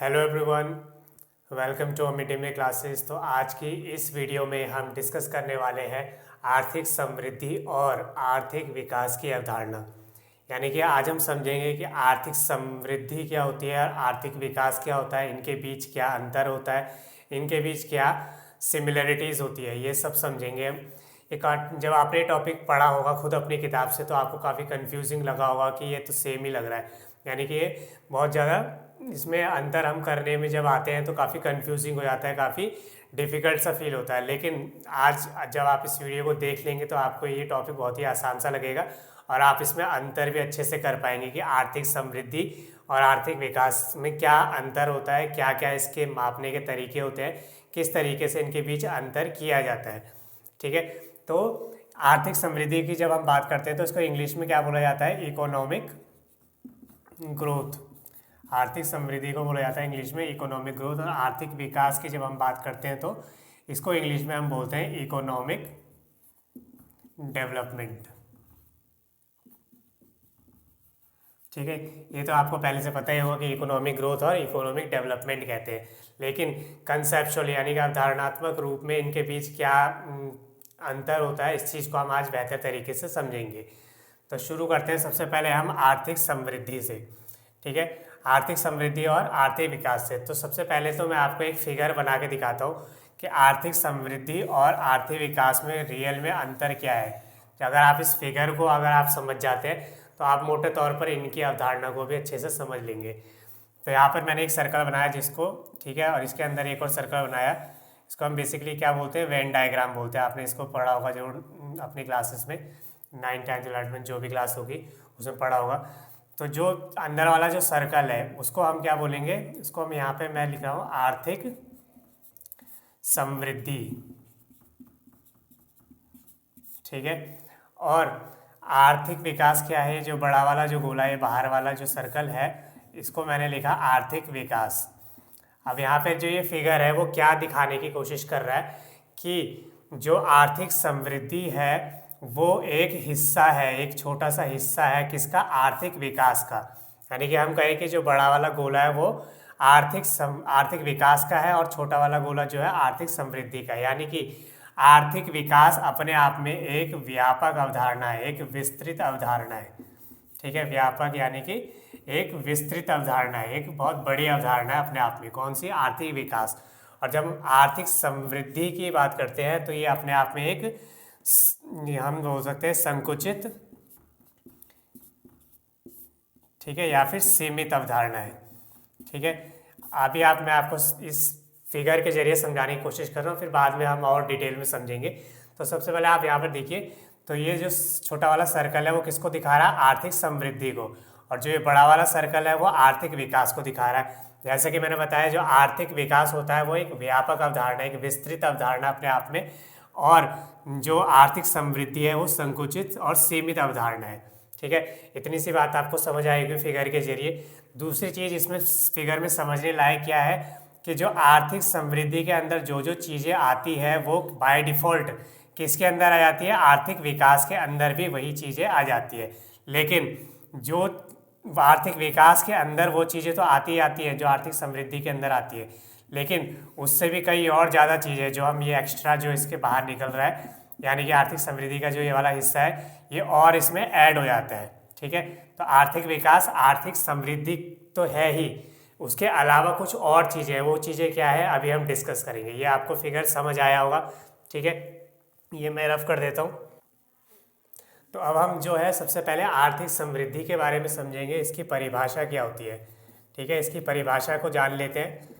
Hello everyone, welcome to mid day meal classes. तो आज की इस वीडियो में हम डिस्कस करने वाले हैं आर्थिक समृद्धि और आर्थिक विकास की अवधारणा। यानी कि आज हम समझेंगे कि आर्थिक समृद्धि क्या होती है और आर्थिक विकास क्या होता है, इनके बीच क्या अंतर होता है, इनके बीच क्या सिमिलरिटीज़ होती है, ये सब समझेंगे हम। जब आपने टॉपिक पढ़ा होगा खुद अपनी किताब से तो आपको काफ़ी कंफ्यूजिंग लगा होगा कि ये तो सेम ही लग रहा है, यानी कि ये बहुत ज़्यादा इसमें अंतर हम करने में जब आते हैं तो काफ़ी कंफ्यूजिंग हो जाता है, काफ़ी डिफ़िकल्ट सा फील होता है। लेकिन आज जब आप इस वीडियो को देख लेंगे तो आपको ये टॉपिक बहुत ही आसान सा लगेगा और आप इसमें अंतर भी अच्छे से कर पाएंगे कि आर्थिक समृद्धि और आर्थिक विकास में क्या अंतर होता है, क्या क्या इसके मापने के तरीके होते हैं, किस तरीके से इनके बीच अंतर किया जाता है। ठीक है, तो आर्थिक समृद्धि की जब हम बात करते हैं तो इसको इंग्लिश में क्या बोला जाता है? Economic growth. आर्थिक समृद्धि को बोला जाता है इंग्लिश में इकोनॉमिक ग्रोथ। और आर्थिक विकास की जब हम बात करते हैं तो इसको इंग्लिश में हम बोलते हैं इकोनॉमिक डेवलपमेंट। ठीक है, ये तो आपको पहले से पता ही होगा कि इकोनॉमिक ग्रोथ और इकोनॉमिक डेवलपमेंट कहते हैं, लेकिन कंसेप्चुअल यानी कि अवधारणात्मक रूप में इनके बीच क्या अंतर होता है, इस चीज़ को हम आज बेहतर तरीके से समझेंगे। तो शुरू करते हैं सबसे पहले हम आर्थिक समृद्धि से। ठीक है, आर्थिक समृद्धि और आर्थिक विकास से। तो सबसे पहले तो मैं आपको एक फिगर बना के दिखाता हूँ कि आर्थिक समृद्धि और आर्थिक विकास में रियल में अंतर क्या है। अगर आप इस फिगर को अगर आप समझ जाते हैं तो आप मोटे तौर पर इनकी अवधारणा को भी अच्छे से समझ लेंगे। तो यहाँ पर मैंने एक सर्कल बनाया जिसको, ठीक है, और इसके अंदर एक और सर्कल बनाया। इसको हम बेसिकली क्या बोलते हैं? वेन डायग्राम बोलते हैं। आपने इसको पढ़ा होगा जरूर अपनी क्लासेस में, 9th 10th 11th जो भी क्लास होगी उसमें पढ़ा होगा। तो जो अंदर वाला जो सर्कल है उसको हम क्या बोलेंगे? इसको हम यहाँ पे मैं लिख रहा हूँ आर्थिक समृद्धि। ठीक है, और आर्थिक विकास क्या है? जो बड़ा वाला जो गोला है, बाहर वाला जो सर्कल है, इसको मैंने लिखा आर्थिक विकास। अब यहाँ पे जो ये फिगर है वो क्या दिखाने की कोशिश कर रहा है कि जो आर्थिक समृद्धि है वो एक हिस्सा है, एक छोटा सा हिस्सा है किसका? आर्थिक विकास का। यानी कि हम कहें कि जो बड़ा वाला गोला है वो आर्थिक विकास का है और छोटा वाला गोला जो है आर्थिक समृद्धि का है। यानी कि आर्थिक विकास अपने आप में एक व्यापक अवधारणा है, एक विस्तृत अवधारणा है। ठीक है, व्यापक यानी कि एक विस्तृत अवधारणा है, एक बहुत बड़ी अवधारणा है अपने आप में। कौन सी? आर्थिक विकास। और जब हम आर्थिक समृद्धि की बात करते हैं तो ये अपने आप में एक हम बोल सकते हैं संकुचित, ठीक है, या फिर सीमित अवधारणा है। ठीक है, अभी मैं आपको इस फिगर के जरिए समझाने की कोशिश कर रहा हूँ, फिर बाद में हम और डिटेल में समझेंगे। तो सबसे पहले आप यहाँ पर देखिए, तो ये जो छोटा वाला सर्कल है वो किसको दिखा रहा है? आर्थिक समृद्धि को। और जो ये बड़ा वाला सर्कल है वो आर्थिक विकास को दिखा रहा है। जैसे कि मैंने बताया, जो आर्थिक विकास होता है वो एक व्यापक अवधारणा, एक विस्तृत अवधारणा अपने आप में, और जो आर्थिक समृद्धि है वो संकुचित और सीमित अवधारणा है। ठीक है, इतनी सी बात आपको समझ आएगी फिगर के जरिए। दूसरी चीज़ इसमें फिगर में समझने लायक क्या है कि जो आर्थिक समृद्धि के अंदर जो जो चीज़ें आती है वो बाय डिफ़ॉल्ट किसके अंदर आ जाती है? आर्थिक विकास के अंदर भी वही चीज़ें आ जाती है। लेकिन जो आर्थिक विकास के अंदर वो चीज़ें तो आती हैं जो आर्थिक समृद्धि के अंदर आती है, लेकिन उससे भी कई और ज़्यादा चीज़ें जो हम ये एक्स्ट्रा जो इसके बाहर निकल रहा है, यानी कि आर्थिक समृद्धि का जो ये वाला हिस्सा है ये और इसमें ऐड हो जाता है। ठीक है, तो आर्थिक विकास आर्थिक समृद्धि तो है ही, उसके अलावा कुछ और चीज़ें हैं। वो चीज़ें क्या है अभी हम डिस्कस करेंगे। ये आपको फिगर समझ आया होगा। ठीक है, ये मैं रफ कर देता हूँ। तो अब हम जो है सबसे पहले आर्थिक समृद्धि के बारे में समझेंगे, इसकी परिभाषा क्या होती है। ठीक है, इसकी परिभाषा को जान लेते हैं।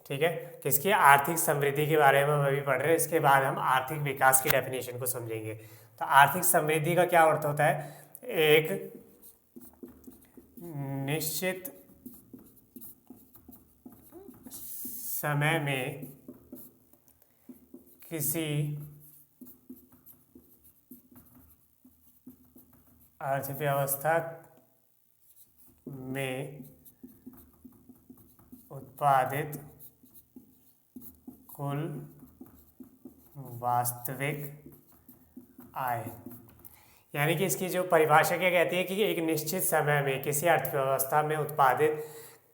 ठीक है, किसकी? आर्थिक समृद्धि के बारे में हम अभी पढ़ रहे हैं, इसके बाद हम आर्थिक विकास की डेफिनेशन को समझेंगे। तो आर्थिक समृद्धि का क्या अर्थ होता है? एक निश्चित समय में किसी अर्थव्यवस्था में उत्पादित कुल वास्तविक आय। यानी कि इसकी जो परिभाषा क्या कहती है कि एक निश्चित समय में किसी अर्थव्यवस्था में उत्पादित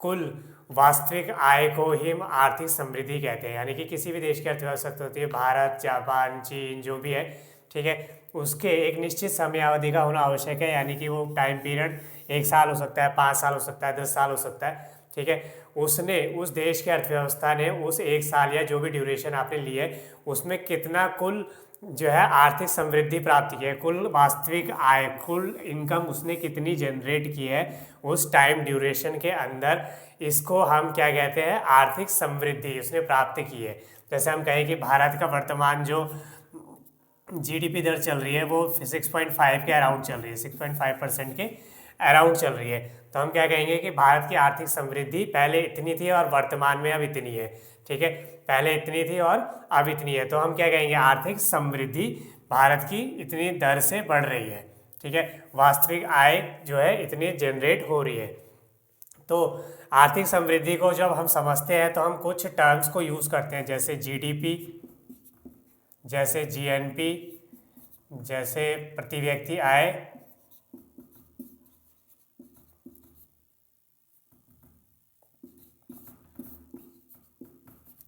कुल वास्तविक आय को ही हम आर्थिक समृद्धि कहते हैं। यानी कि किसी भी देश की अर्थव्यवस्था होती है, भारत, जापान, चीन, जो भी है, ठीक है, उसके एक निश्चित समयावधि का होना आवश्यक है। यानी कि वो टाइम पीरियड 1 साल हो सकता है, 5 साल हो सकता है, 10 साल हो सकता है, ठीक है। उसने, उस देश की अर्थव्यवस्था ने उस 1 साल या जो भी ड्यूरेशन आपने ली है उसमें कितना कुल जो है आर्थिक समृद्धि प्राप्त की है, कुल वास्तविक आय, कुल इनकम उसने कितनी जनरेट की है उस टाइम ड्यूरेशन के अंदर, इसको हम क्या कहते हैं, आर्थिक समृद्धि उसने प्राप्त की है। जैसे हम कहें कि भारत का वर्तमान जो जीडीपी दर चल रही है वो 6.5 के अराउंड चल रही है, 6.5% के अराउंड चल रही है। तो हम क्या कहेंगे कि भारत की आर्थिक समृद्धि पहले इतनी थी और वर्तमान में अब इतनी है, ठीक है, पहले इतनी थी और अब इतनी है। तो हम क्या कहेंगे, आर्थिक समृद्धि भारत की इतनी दर से बढ़ रही है, ठीक है, वास्तविक आय जो है इतनी जनरेट हो रही है। तो आर्थिक समृद्धि को जब हम समझते हैं तो हम कुछ टर्म्स को यूज़ करते हैं, जैसे जीडीपी, जैसे जीएनपी, जैसे प्रति व्यक्ति आय,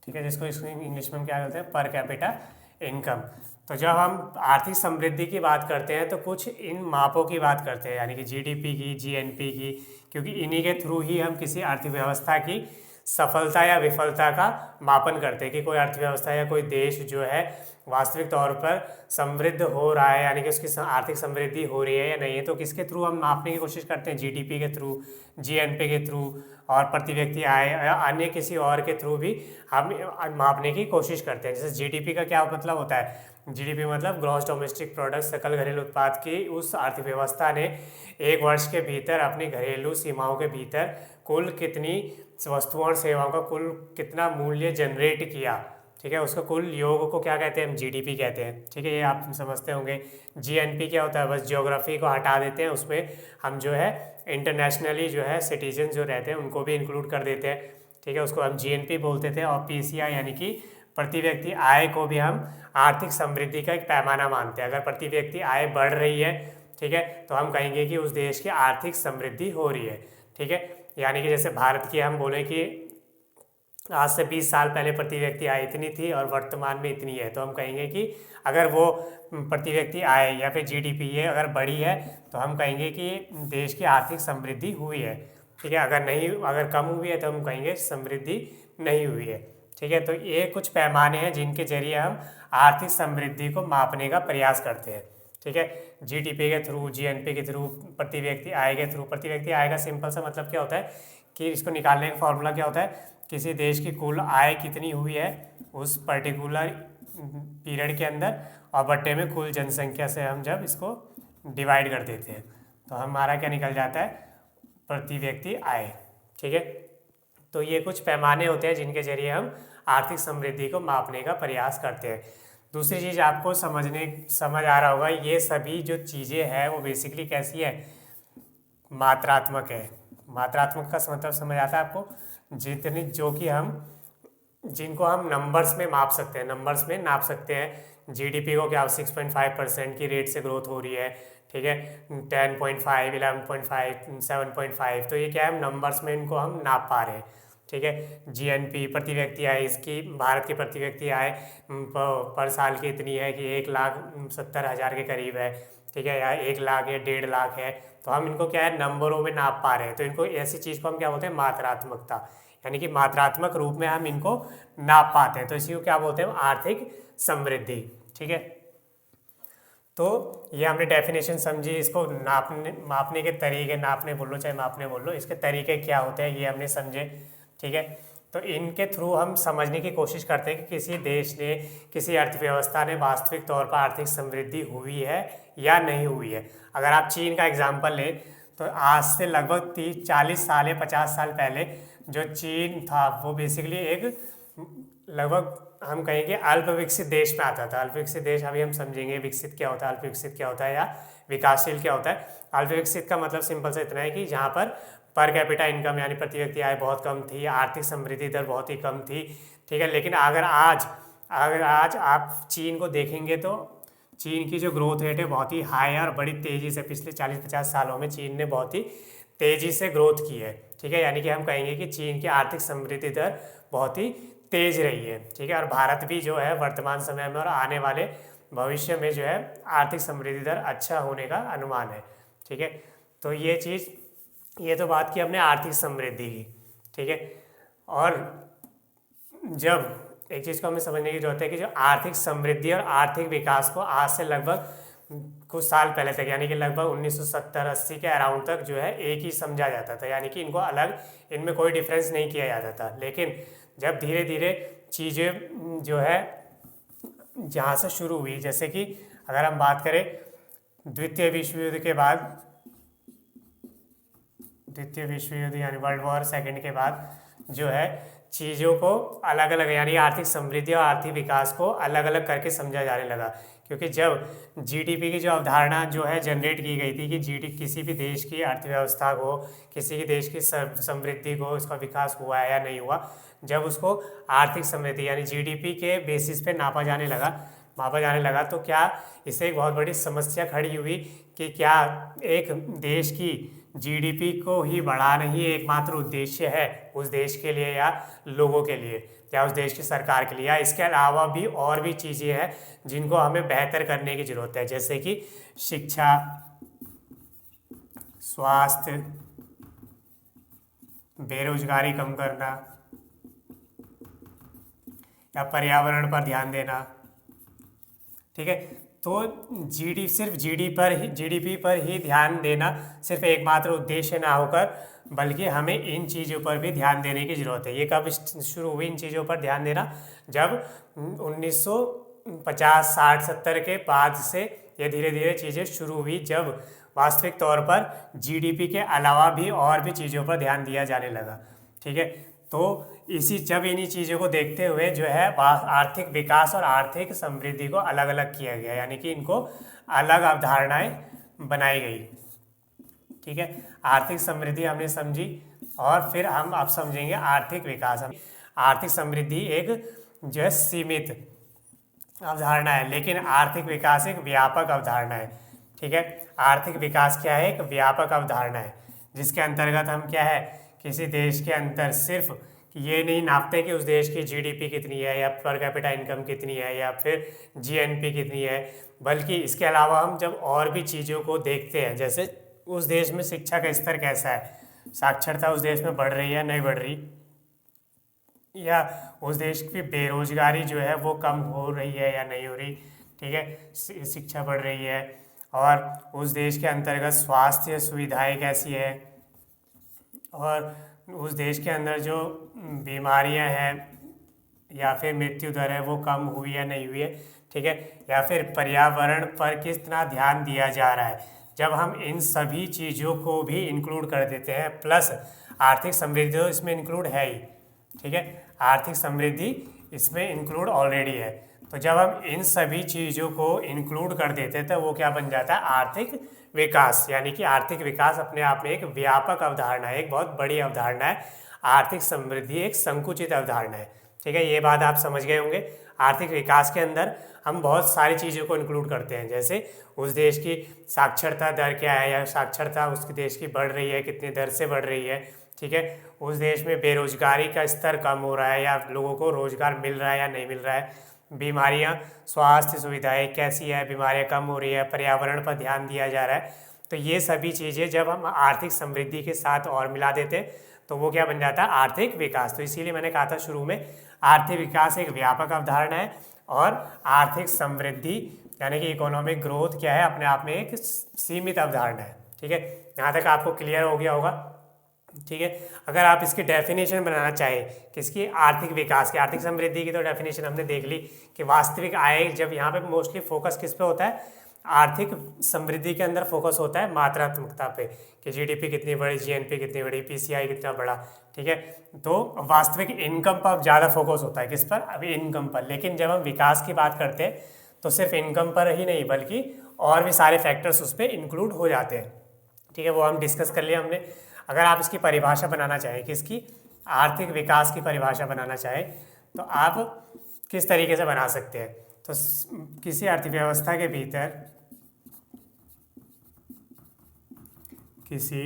ठीक है, जिसको इंग्लिश में हम क्या कहते हैं, पर कैपिटा इनकम। तो जब हम आर्थिक समृद्धि की बात करते हैं तो कुछ इन मापों की बात करते हैं, यानी कि जीडीपी की, जीएनपी की, क्योंकि इन्हीं के थ्रू ही हम किसी अर्थव्यवस्था की सफलता या विफलता का मापन करते हैं कि कोई अर्थव्यवस्था या कोई देश जो है वास्तविक तौर पर समृद्ध हो रहा है, यानी कि उसकी आर्थिक समृद्धि हो रही है या नहीं है। तो किसके थ्रू हम मापने की कोशिश करते हैं, जीडीपी के थ्रू, जीएनपी के थ्रू, और प्रति व्यक्ति आय या अन्य किसी और के थ्रू भी हम मापने की कोशिश करते हैं। जैसे जीडीपी का क्या मतलब होता है, जीडीपी मतलब ग्रॉस डोमेस्टिक प्रोडक्ट, सकल घरेलू उत्पाद की उस अर्थव्यवस्था ने 1 वर्ष के भीतर अपनी घरेलू सीमाओं के भीतर कुल कितनी वस्तुओं और सेवाओं का कुल कितना मूल्य जनरेट किया, ठीक है, उसका कुल योग को क्या कहते हैं, हम जीडीपी कहते हैं, ठीक है, ये आप समझते होंगे। जीएनपी क्या होता है, बस ज्योग्राफी को हटा देते हैं, उसमें हम जो है इंटरनेशनली जो है सिटीजन जो रहते हैं उनको भी इंक्लूड कर देते हैं, ठीक है, उसको हम जीएनपी बोलते थे। और पीसीआई यानी कि प्रति व्यक्ति आय को भी हम आर्थिक समृद्धि का एक पैमाना मानते हैं। अगर प्रति व्यक्ति आय बढ़ रही है, ठीक है, तो हम कहेंगे कि उस देश की आर्थिक समृद्धि हो रही है, ठीक है। यानी कि जैसे भारत की हम बोलें कि आज से 20 साल पहले प्रति व्यक्ति आय इतनी थी और वर्तमान में इतनी है, तो हम कहेंगे कि अगर वो प्रति व्यक्ति आय या फिर जीडीपी ये अगर बढ़ी है तो हम कहेंगे कि देश की आर्थिक समृद्धि हुई है, ठीक है। अगर कम हुई है तो हम कहेंगे समृद्धि नहीं हुई है, ठीक है। तो ये कुछ पैमाने हैं जिनके जरिए हम आर्थिक समृद्धि को मापने का प्रयास करते हैं, ठीक है, जीडीपी के थ्रू, जीएनपी के थ्रू, प्रति व्यक्ति आय के थ्रू। प्रति व्यक्ति आय का सिंपल सा मतलब क्या होता है कि इसको निकालने का फॉर्मूला क्या होता है, किसी देश की कुल आय कितनी हुई है उस पर्टिकुलर पीरियड के अंदर और बट्टे में कुल जनसंख्या से हम जब इसको डिवाइड कर देते हैं तो हमारा क्या निकल जाता है, प्रति व्यक्ति आय, ठीक है। तो ये कुछ पैमाने होते हैं जिनके जरिए हम आर्थिक समृद्धि को मापने का प्रयास करते हैं। दूसरी चीज़ आपको समझ आ रहा होगा, ये सभी जो चीज़ें हैं वो बेसिकली कैसी है, मात्रात्मक है। मात्रात्मक का मतलब समझ आता है आपको, जितनी जो कि जिनको हम नंबर्स में माप सकते हैं, नंबर्स में नाप सकते हैं। जीडीपी को क्या 6.5% की रेट से ग्रोथ हो रही है, ठीक है, 10.5, 11.5, 7.5, तो ये क्या है, नंबर्स में इनको हम नाप पा रहे हैं, ठीक है। जीएनपी प्रति व्यक्ति आय, इसकी भारत की प्रति व्यक्ति आय पर साल की इतनी है कि 1,70,000 के करीब है, ठीक है, या 1 लाख या 1.5 लाख है। तो हम इनको क्या है, नंबरों में नाप पा रहे हैं। तो इनको ऐसी चीज़ को हम क्या बोलते हैं, मात्रात्मकता, यानी कि मात्रात्मक रूप में हम इनको नाप पाते हैं। तो इसी को क्या बोलते हैं, आर्थिक समृद्धि, ठीक है। तो ये हमने डेफिनेशन समझी, इसको मापने के तरीके, नापने बोल लो चाहे मापने बोल लो, इसके तरीके क्या होते हैं ये हमने समझे, ठीक है। तो इनके थ्रू हम समझने की कोशिश करते हैं कि किसी देश ने, किसी अर्थव्यवस्था ने वास्तविक तौर पर आर्थिक समृद्धि हुई है या नहीं हुई है। अगर आप चीन का एग्जाम्पल लें तो आज से लगभग 30-40 साल या 50 साल पहले जो चीन था वो बेसिकली एक लगभग हम कहेंगे अल्प विकसित देश में आता था। अल्प विकसित देश अभी हम समझेंगे विकसित क्या होता है, अल्प विकसित क्या होता है या विकासशील क्या होता है। अल्प विकसित का मतलब सिंपल से इतना है कि जहाँ पर कैपिटा इनकम यानी प्रति व्यक्ति आय बहुत कम थी, आर्थिक समृद्धि दर बहुत ही कम थी, ठीक है। लेकिन अगर आज आप चीन को देखेंगे तो चीन की जो ग्रोथ रेट है बहुत ही हाई है और बड़ी तेज़ी से पिछले 40-50 सालों में चीन ने बहुत ही तेजी से ग्रोथ की है। ठीक है, यानी कि हम कहेंगे कि चीन की आर्थिक समृद्धि दर बहुत ही तेज रही है। ठीक है, और भारत भी जो है वर्तमान समय में और आने वाले भविष्य में जो है आर्थिक समृद्धि दर अच्छा होने का अनुमान है। ठीक है, तो ये तो बात की हमने आर्थिक समृद्धि की। ठीक है, और जब एक चीज़ को हमें समझने की जरूरत है कि जो आर्थिक समृद्धि और आर्थिक विकास को आज से लगभग कुछ साल पहले तक, यानी कि लगभग 1970-80 के अराउंड तक जो है एक ही समझा जाता था, यानी कि इनको अलग, इनमें कोई डिफरेंस नहीं किया जाता था। लेकिन जब धीरे धीरे चीज़ें जो है जहाँ से शुरू हुई, जैसे कि अगर हम बात करें द्वितीय विश्व युद्ध के बाद, द्वितीय विश्व युद्ध यानी वर्ल्ड वॉर सेकेंड के बाद जो है चीज़ों को अलग अलग, यानी आर्थिक समृद्धि और आर्थिक विकास को अलग अलग करके समझा जाने लगा। क्योंकि जब जीडीपी की जो अवधारणा जो है जनरेट की गई थी कि जीडी किसी भी देश की अर्थव्यवस्था को, किसी भी देश की समृद्धि को, उसका विकास हुआ है या नहीं हुआ, जब उसको आर्थिक समृद्धि यानी जीडीपी के बेसिस पे मापा जाने लगा तो क्या इससे एक बहुत बड़ी समस्या खड़ी हुई कि क्या एक देश की जीडीपी को ही बढ़ाना ही एकमात्र उद्देश्य है उस देश के लिए या लोगों के लिए या उस देश की सरकार के लिए, या इसके अलावा भी और भी चीज़ें हैं जिनको हमें बेहतर करने की ज़रूरत है, जैसे कि शिक्षा, स्वास्थ्य, बेरोजगारी कम करना या पर्यावरण पर ध्यान देना। ठीक है, तो जीडीपी पर ही ध्यान देना सिर्फ एकमात्र उद्देश्य ना होकर, बल्कि हमें इन चीज़ों पर भी ध्यान देने की ज़रूरत है। ये कब शुरू हुई इन चीज़ों पर ध्यान देना? जब 1950, 60, 70 के बाद से ये धीरे धीरे चीज़ें शुरू हुई, जब वास्तविक तौर पर जीडीपी के अलावा भी और भी चीज़ों पर ध्यान दिया जाने लगा। ठीक है, तो जब इन्हीं चीज़ों को देखते हुए जो है आर्थिक विकास और आर्थिक समृद्धि को अलग अलग किया गया, यानी कि इनको अलग अवधारणाएं बनाई गई। ठीक है, आर्थिक समृद्धि हमने समझी, और फिर हम अब समझेंगे आर्थिक विकास। आर्थिक समृद्धि एक जो है सीमित अवधारणा है, लेकिन आर्थिक विकास एक व्यापक अवधारणा है। ठीक है, आर्थिक विकास क्या है? एक व्यापक अवधारणा है, जिसके अंतर्गत हम क्या है, किसी देश के अंदर सिर्फ ये नहीं नापते कि उस देश की जीडीपी कितनी है या पर कैपिटा इनकम कितनी है या फिर जीएनपी कितनी है, बल्कि इसके अलावा हम जब और भी चीज़ों को देखते हैं, जैसे उस देश में शिक्षा का स्तर कैसा है, साक्षरता उस देश में बढ़ रही है नहीं बढ़ रही, या उस देश की बेरोजगारी जो है वो कम हो रही है या नहीं हो रही। ठीक है, शिक्षा बढ़ रही है, और उस देश के अंतर्गत स्वास्थ्य सुविधाएं कैसी है, और उस देश के अंदर जो बीमारियां हैं या फिर मृत्यु दर है वो कम हुई या नहीं हुई है। ठीक है, या फिर पर्यावरण पर कितना ध्यान दिया जा रहा है। जब हम इन सभी चीज़ों को भी इंक्लूड कर देते हैं, प्लस आर्थिक समृद्धि तो इसमें इंक्लूड है ही। ठीक है, आर्थिक समृद्धि इसमें इंक्लूड ऑलरेडी है, तो जब हम इन सभी चीज़ों को इंक्लूड कर देते हैं तो वो क्या बन जाता है? आर्थिक विकास। यानी कि आर्थिक विकास अपने आप में एक व्यापक अवधारणा है, एक बहुत बड़ी अवधारणा है। आर्थिक समृद्धि एक संकुचित अवधारणा है। ठीक है, ये बात आप समझ गए होंगे। आर्थिक विकास के अंदर हम बहुत सारी चीज़ों को इंक्लूड करते हैं, जैसे उस देश की साक्षरता दर क्या है, या साक्षरता उस देश की बढ़ रही है, कितनी दर से बढ़ रही है। ठीक है, उस देश में बेरोजगारी का स्तर कम हो रहा है या लोगों को रोजगार मिल रहा है या नहीं मिल रहा है, बीमारियां, स्वास्थ्य सुविधाएं कैसी है, बीमारियां कम हो रही है, पर्यावरण पर ध्यान दिया जा रहा है। तो ये सभी चीज़ें जब हम आर्थिक समृद्धि के साथ और मिला देते हैं तो वो क्या बन जाता है? आर्थिक विकास। तो इसीलिए मैंने कहा था शुरू में, आर्थिक विकास एक व्यापक अवधारणा है, और आर्थिक समृद्धि यानी कि इकोनॉमिक ग्रोथ क्या है? अपने आप में एक सीमित अवधारणा है। ठीक है, यहाँ तक आपको क्लियर हो गया होगा। ठीक है, अगर आप इसकी डेफिनेशन बनाना चाहें, किसकी? आर्थिक विकास की। आर्थिक समृद्धि की तो डेफिनेशन हमने देख ली कि वास्तविक आय, जब यहाँ पे मोस्टली फोकस किस पे होता है? आर्थिक समृद्धि के अंदर फोकस होता है मात्रात्मकता पे, कि जीडीपी कितनी बड़ी, जीएनपी कितनी बड़ी, पीसीआई कितना बड़ा। ठीक है, तो वास्तविक इनकम पर ज़्यादा फोकस होता है, किस पर? अभी इनकम पर। लेकिन जब हम विकास की बात करते हैं तो सिर्फ इनकम पर ही नहीं, बल्कि और भी सारे फैक्टर्स उस पर इंक्लूड हो जाते हैं। ठीक है, वो हम डिस्कस कर लिया हमने। अगर आप इसकी परिभाषा बनाना चाहें, किसकी? आर्थिक विकास की परिभाषा बनाना चाहें, तो आप किस तरीके से बना सकते हैं? तो किसी अर्थव्यवस्था के भीतर, किसी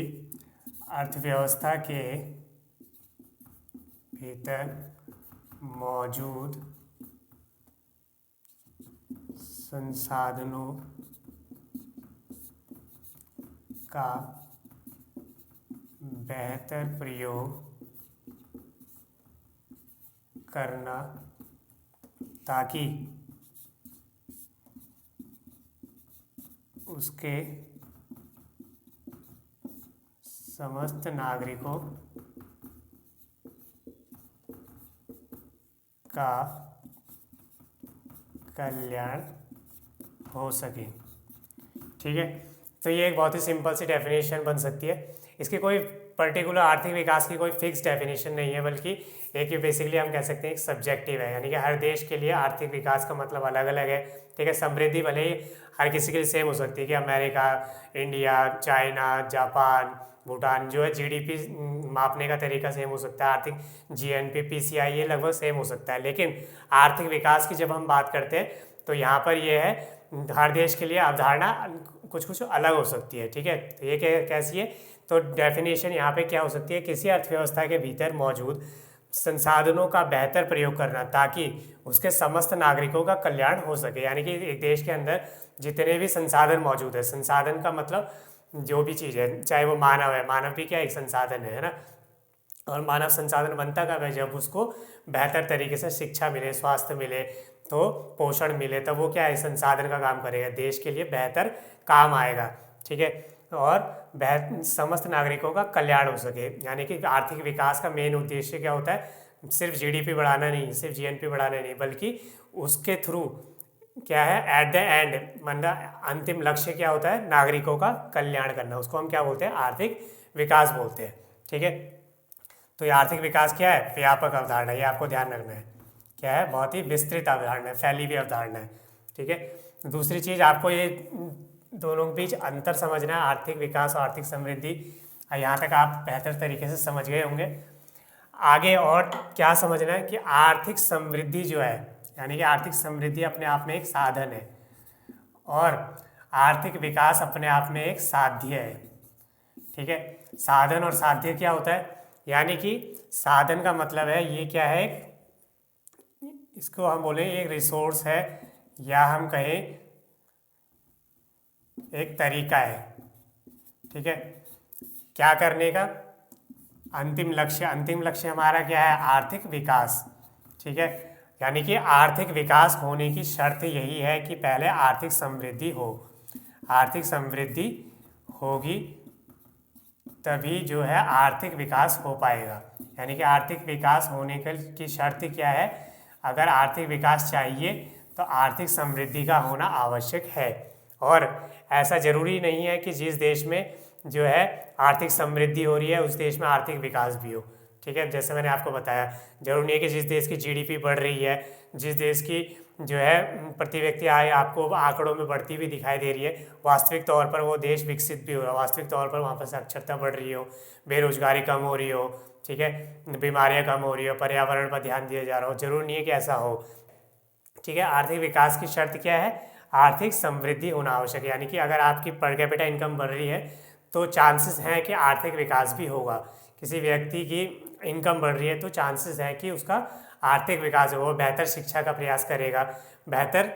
अर्थव्यवस्था के भीतर मौजूद संसाधनों का बेहतर प्रयोग करना ताकि उसके समस्त नागरिकों का कल्याण हो सके। ठीक है, तो ये एक बहुत ही सिंपल सी डेफिनेशन बन सकती है। इसकी कोई पर्टिकुलर आर्थिक विकास की कोई फिक्स डेफिनेशन नहीं है, बल्कि एक ही बेसिकली हम कह सकते हैं एक सब्जेक्टिव है, यानी कि हर देश के लिए आर्थिक विकास का मतलब अलग अलग है। ठीक है, समृद्धि भले ही हर किसी के लिए सेम हो सकती है कि America, India, China, Japan, Bhutan जो है जीडीपी मापने का तरीका सेम हो सकता है, आर्थिक जीएनपी, पीसीआई ये लगभग सेम हो सकता है, लेकिन आर्थिक विकास की जब हम बात करते हैं तो यहाँ पर ये है हर देश के लिए अवधारणा कुछ कुछ अलग हो सकती है। ठीक है, तो ये कैसी है, तो डेफिनेशन यहाँ पे क्या हो सकती है, किसी अर्थव्यवस्था के भीतर मौजूद संसाधनों का बेहतर प्रयोग करना ताकि उसके समस्त नागरिकों का कल्याण हो सके। यानी कि एक देश के अंदर जितने भी संसाधन मौजूद है, संसाधन का मतलब जो भी चीज़ है, चाहे वो मानव है, मानव भी क्या एक संसाधन है ना, और मानव संसाधन बनता कब है, जब उसको बेहतर तरीके से शिक्षा मिले, स्वास्थ्य मिले, तो पोषण मिले, तब वो क्या है संसाधन का काम करेगा, देश के लिए बेहतर काम आएगा। ठीक है, और समस्त नागरिकों का कल्याण हो सके। यानी कि आर्थिक विकास का मेन उद्देश्य क्या होता है, सिर्फ जीडीपी बढ़ाना नहीं, सिर्फ जीएनपी बढ़ाना नहीं, बल्कि उसके थ्रू क्या है एट द एंड, मतलब अंतिम लक्ष्य क्या होता है, नागरिकों का कल्याण करना, उसको हम क्या बोलते हैं, आर्थिक विकास बोलते हैं। ठीक है, तो ये आर्थिक विकास क्या है, व्यापक अवधारणा है, ये आपको ध्यान रखना है, क्या है, बहुत ही विस्तृत अवधारणा है, फैली हुई अवधारणा है। ठीक है, दूसरी चीज़ आपको ये दोनों के बीच अंतर समझना है, आर्थिक विकास और आर्थिक समृद्धि। यहाँ तक आप बेहतर तरीके से समझ गए होंगे। आगे और क्या समझना है कि आर्थिक समृद्धि जो है, यानी कि आर्थिक समृद्धि अपने आप में एक साधन है और आर्थिक विकास अपने आप में एक साध्य है। ठीक है, साधन और साध्य क्या होता है, यानी कि साधन का मतलब है ये क्या है, इसको हम बोले एक रिसोर्स है, या हम कहें एक तरीका है। ठीक है, क्या करने का, अंतिम लक्ष्य हमारा क्या है, आर्थिक विकास। ठीक है, यानी कि आर्थिक विकास होने की शर्त यही है कि पहले आर्थिक समृद्धि हो, आर्थिक समृद्धि होगी तभी जो है आर्थिक विकास हो पाएगा। यानी कि आर्थिक विकास होने की शर्त क्या है, अगर आर्थिक विकास चाहिए तो आर्थिक समृद्धि का होना आवश्यक है। और ऐसा ज़रूरी नहीं है कि जिस देश में जो है आर्थिक समृद्धि हो रही है उस देश में आर्थिक विकास भी हो। ठीक है, जैसे मैंने आपको बताया, जरूरी नहीं है कि जिस देश की जीडीपी बढ़ रही है, जिस देश की जो है प्रति व्यक्ति आय आपको आंकड़ों में बढ़ती हुई दिखाई दे रही है, वास्तविक तौर पर वो देश विकसित भी हो रहा है, वास्तविक तौर पर वहाँ पर साक्षरता बढ़ रही हो, बेरोजगारी कम हो रही हो, ठीक है, बीमारियाँ कम हो रही हो, पर्यावरण पर ध्यान दिया जा रहा हो, जरूरी नहीं है कि ऐसा हो। ठीक है, आर्थिक विकास की शर्त क्या है, आर्थिक समृद्धि होना आवश्यक है। यानी कि अगर आपकी पर कैपिटा इनकम बढ़ रही है तो चांसेस हैं कि आर्थिक विकास भी होगा। किसी व्यक्ति की इनकम बढ़ रही है तो चांसेस है कि उसका आर्थिक विकास हो, वो बेहतर शिक्षा का प्रयास करेगा, बेहतर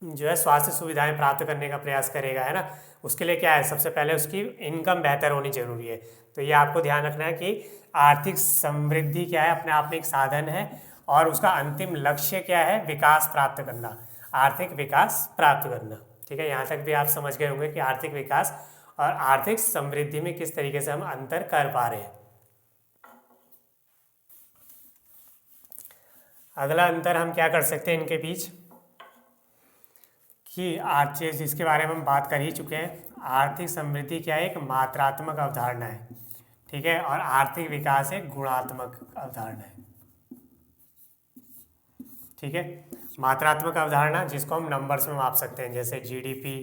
जो है स्वास्थ्य सुविधाएं प्राप्त करने का प्रयास करेगा, है ना। उसके लिए क्या है, सबसे पहले उसकी इनकम बेहतर होनी जरूरी है। तो ये आपको ध्यान रखना है कि आर्थिक समृद्धि क्या है, अपने आप में एक साधन है और उसका अंतिम लक्ष्य क्या है, विकास प्राप्त करना, आर्थिक विकास प्राप्त करना। ठीक है, यहाँ तक भी आप समझ गए होंगे कि आर्थिक विकास और आर्थिक समृद्धि में किस तरीके से हम अंतर कर पा रहे हैं। अगला अंतर हम क्या कर सकते हैं इनके बीच, कि आर्थिक, जिसके बारे में हम बात कर ही चुके हैं, आर्थिक समृद्धि क्या है, एक मात्रात्मक अवधारणा है। ठीक है, और आर्थिक विकास एक गुणात्मक अवधारणा है। ठीक है, मात्रात्मक अवधारणा जिसको हम नंबर्स में माप सकते हैं, जैसे जीडीपी,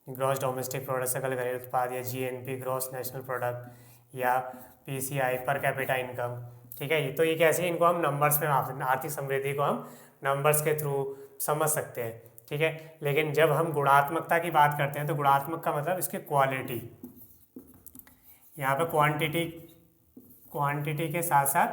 ग्रॉस डोमेस्टिक प्रोडक्ट, सकल घरेलू उत्पाद, या जीएनपी, ग्रॉस नेशनल प्रोडक्ट, या पीसीआई, पर कैपिटा इनकम। ठीक है, तो ये कैसे, इनको हम नंबर्स में माप सकते हैं, आर्थिक समृद्धि को हम नंबर्स के थ्रू समझ सकते हैं। ठीक है, लेकिन जब हम गुणात्मकता की बात करते हैं तो गुणात्मक का मतलब इसकी क्वालिटी, यहाँ पे क्वांटिटी के साथ साथ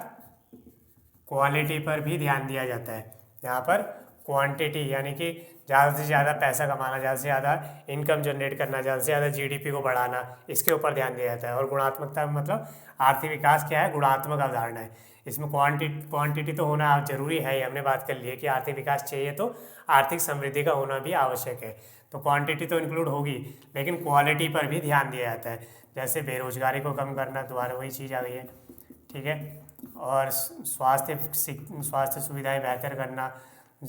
क्वालिटी पर भी ध्यान दिया जाता है। यहाँ पर क्वांटिटी यानी कि ज़्यादा से ज़्यादा पैसा कमाना, ज़्यादा से ज़्यादा इनकम जनरेट करना, ज़्यादा से ज़्यादा जीडीपी को बढ़ाना, इसके ऊपर ध्यान दिया जाता है। और गुणात्मकता मतलब आर्थिक विकास क्या है, गुणात्मक अवधारणा है। इसमें क्वांटिटी तो होना ज़रूरी है ही, हमने बात कर ली है कि आर्थिक विकास चाहिए तो आर्थिक समृद्धि का होना भी आवश्यक है। तो क्वांटिटी तो इंक्लूड होगी, लेकिन क्वालिटी पर भी ध्यान दिया जाता है। जैसे बेरोजगारी को कम करना, दोबारा वही चीज़ आ गई है, ठीक है। और स्वास्थ्य सुविधाएं बेहतर करना,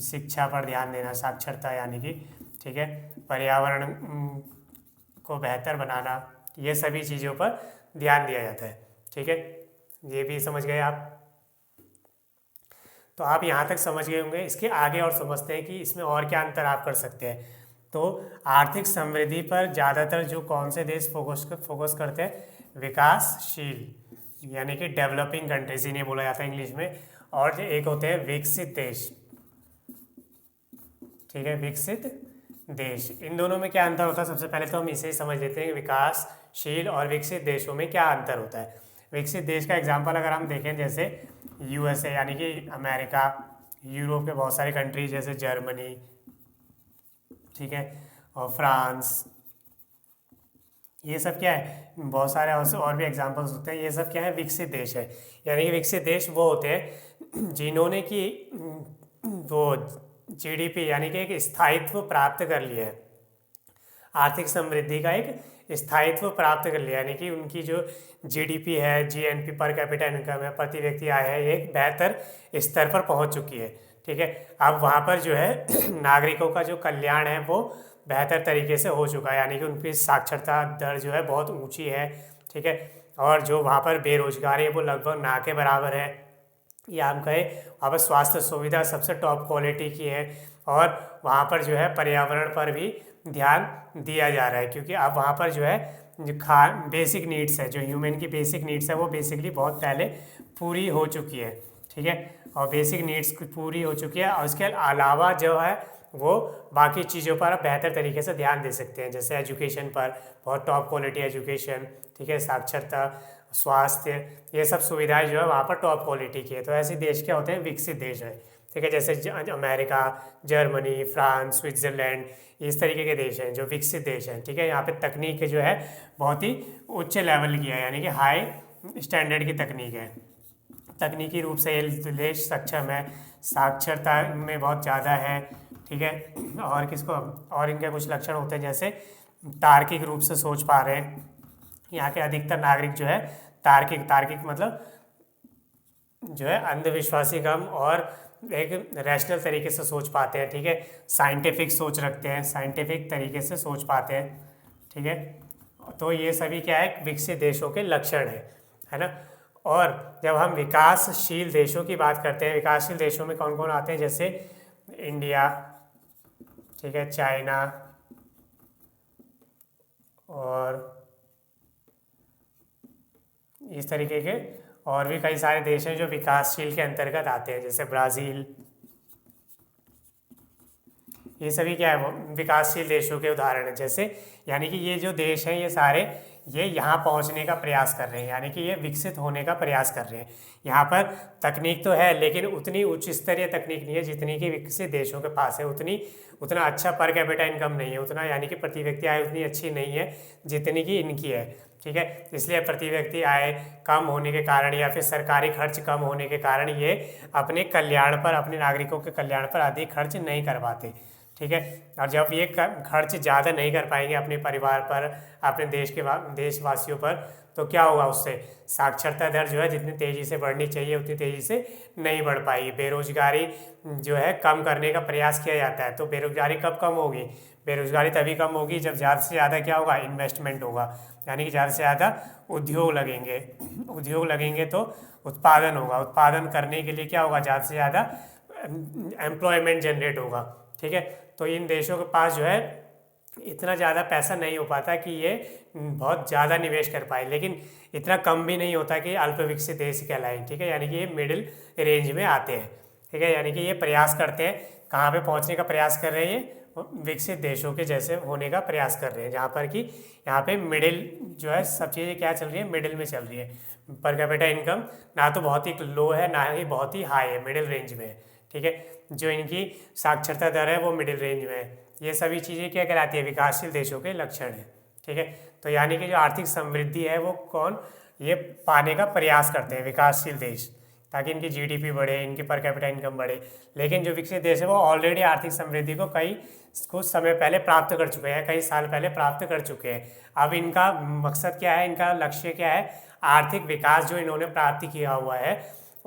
शिक्षा पर ध्यान देना, साक्षरता यानी कि, ठीक है, पर्यावरण को बेहतर बनाना, ये सभी चीज़ों पर ध्यान दिया जाता है, ठीक है। ये भी समझ गए आप। तो आप यहाँ तक समझ गए होंगे। इसके आगे और समझते हैं कि इसमें और क्या अंतर आप कर सकते हैं। तो आर्थिक समृद्धि पर ज़्यादातर जो कौन से देश फोकस करते हैं, विकासशील यानी कि डेवलपिंग कंट्रीज इन्हें बोला जाता है इंग्लिश में, और एक होते हैं विकसित देश, ठीक है, विकसित देश। इन दोनों में क्या अंतर होता है, सबसे पहले तो हम इसे ही समझ लेते हैं, विकासशील और विकसित देशों में क्या अंतर होता है। विकसित देश का एग्जांपल अगर हम देखें, जैसे यूएसए यानी कि अमेरिका, यूरोप के बहुत सारे कंट्रीज जैसे जर्मनी, ठीक है, और फ्रांस, ये सब क्या है, बहुत सारे और भी एग्जांपल्स होते हैं। ये सब क्या है, विकसित देश है। यानी कि विकसित देश वो होते हैं जिन्होंने कि वो जीडीपी यानी कि एक स्थायित्व प्राप्त कर लिया है, आर्थिक समृद्धि का एक स्थायित्व प्राप्त कर लिया, यानी कि उनकी जो जीडीपी है, जीएनपी पर कैपिटा इनकम है, प्रति व्यक्ति आय है, ये एक बेहतर स्तर पर पहुंच चुकी है, ठीक है। अब वहाँ पर जो है नागरिकों का जो कल्याण है वो बेहतर तरीके से हो चुका है, यानी कि उनकी साक्षरता दर जो है बहुत ऊँची है, ठीक है। और जो वहाँ पर बेरोजगारी है वो लगभग ना के बराबर है, या हम कहें वहाँ पर स्वास्थ्य सुविधा सबसे टॉप क्वालिटी की है, और वहाँ पर जो है पर्यावरण पर भी ध्यान दिया जा रहा है, क्योंकि अब वहाँ पर जो है जो बेसिक नीड्स है, जो ह्यूमन की बेसिक नीड्स है वो बेसिकली बहुत पहले पूरी हो चुकी है, ठीक है। और बेसिक नीड्स पूरी हो चुकी है, और उसके अलावा जो है वो बाकी चीज़ों पर आप बेहतर तरीके से ध्यान दे सकते हैं, जैसे एजुकेशन पर बहुत टॉप क्वालिटी एजुकेशन, ठीक है, साक्षरता, स्वास्थ्य, ये सब सुविधाएं जो है वहाँ पर टॉप क्वालिटी की है। तो ऐसे देश क्या होते हैं, विकसित देश है, ठीक है। जैसे अमेरिका, जर्मनी, फ्रांस, स्विट्ज़रलैंड, इस तरीके के देश हैं जो विकसित देश हैं, ठीक है। यहाँ पे तकनीक जो है बहुत ही उच्च लेवल की है, यानी कि हाई स्टैंडर्ड की तकनीक है। तकनीकी रूप से ये देश सक्षम है, साक्षरता में बहुत ज़्यादा है, ठीक है। और किसको, और इनके कुछ लक्षण होते हैं, जैसे तार्किक रूप से सोच पा रहे हैं। यहाँ के अधिकतर नागरिक जो है तार्किक मतलब जो है अंधविश्वासी कम और एक रैशनल तरीके से सोच पाते हैं, ठीक है। साइंटिफिक सोच रखते हैं, साइंटिफिक तरीके से सोच पाते हैं, ठीक है। तो ये सभी क्या है, विकसित देशों के लक्षण है ना। और जब हम विकासशील देशों की बात करते हैं, विकासशील देशों में कौन कौन आते हैं, जैसे इंडिया, ठीक है, चाइना, और इस तरीके के और भी कई सारे देश हैं जो विकासशील के अंतर्गत आते हैं, जैसे ब्राज़ील। ये सभी क्या है, वो विकासशील देशों के उदाहरण हैं। जैसे यानी कि ये जो देश हैं ये सारे ये यहाँ पहुँचने का प्रयास कर रहे हैं, यानी कि ये विकसित होने का प्रयास कर रहे हैं। यहाँ पर तकनीक तो है, लेकिन उतनी उच्च स्तरीय तकनीक नहीं है जितनी कि विकसित देशों के पास है। उतना अच्छा पर कैपिटा इनकम नहीं है, उतना यानी कि प्रति व्यक्ति आय उतनी अच्छी नहीं है जितनी कि इनकी है, ठीक है। इसलिए प्रति व्यक्ति आय कम होने के कारण या फिर सरकारी खर्च कम होने के कारण ये अपने कल्याण पर, अपने नागरिकों के कल्याण पर अधिक खर्च नहीं कर पाते, ठीक है। और जब ये खर्च ज़्यादा नहीं कर पाएंगे अपने परिवार पर, अपने देशवासियों पर, तो क्या होगा, उससे साक्षरता दर जो है जितनी तेज़ी से बढ़नी चाहिए उतनी तेज़ी से नहीं बढ़ पाएगी। बेरोजगारी जो है कम करने का प्रयास किया जाता है। तो बेरोजगारी कब कम होगी, बेरोजगारी तभी कम होगी जब ज़्यादा से ज़्यादा क्या होगा, इन्वेस्टमेंट होगा, यानी कि ज़्यादा से ज़्यादा उद्योग लगेंगे तो उत्पादन होगा, उत्पादन करने के लिए क्या होगा, ज़्यादा से ज़्यादा एम्प्लॉयमेंट जनरेट होगा, ठीक है। तो इन देशों के पास जो है इतना ज़्यादा पैसा नहीं हो पाता कि ये बहुत ज़्यादा निवेश कर पाए, लेकिन इतना कम भी नहीं होता कि अल्प विकसित देश कहलाएं, ठीक है। यानी कि ये मिडिल रेंज में आते हैं, ठीक है। यानी कि ये प्रयास करते हैं, कहाँ पे पहुँचने का प्रयास कर रहे हैं, ये विकसित देशों के जैसे होने का प्रयास कर रहे हैं, जहाँ पर कि यहाँ पे मिडिल जो है सब चीज़ें क्या चल रही है, मिडिल में चल रही है। पर कैपिटा इनकम ना तो बहुत ही लो है ना ही बहुत ही हाई है, मिडिल रेंज में है। ठीक है, जो इनकी साक्षरता दर है वो मिडिल रेंज में है। ये सभी चीज़ें क्या कहलाती है, विकासशील देशों के लक्षण है। ठीक है, तो यानी कि जो आर्थिक समृद्धि है वो कौन ये पाने का प्रयास करते हैं, विकासशील देश, ताकि इनकी जीडीपी बढ़े, इनकी पर कैपिटा इनकम बढ़े। लेकिन जो विकसित देश है वो ऑलरेडी आर्थिक समृद्धि को कुछ समय पहले प्राप्त कर चुके हैं, कई साल पहले प्राप्त कर चुके हैं। अब इनका मकसद क्या है, इनका लक्ष्य क्या है, आर्थिक विकास जो इन्होंने प्राप्त किया हुआ है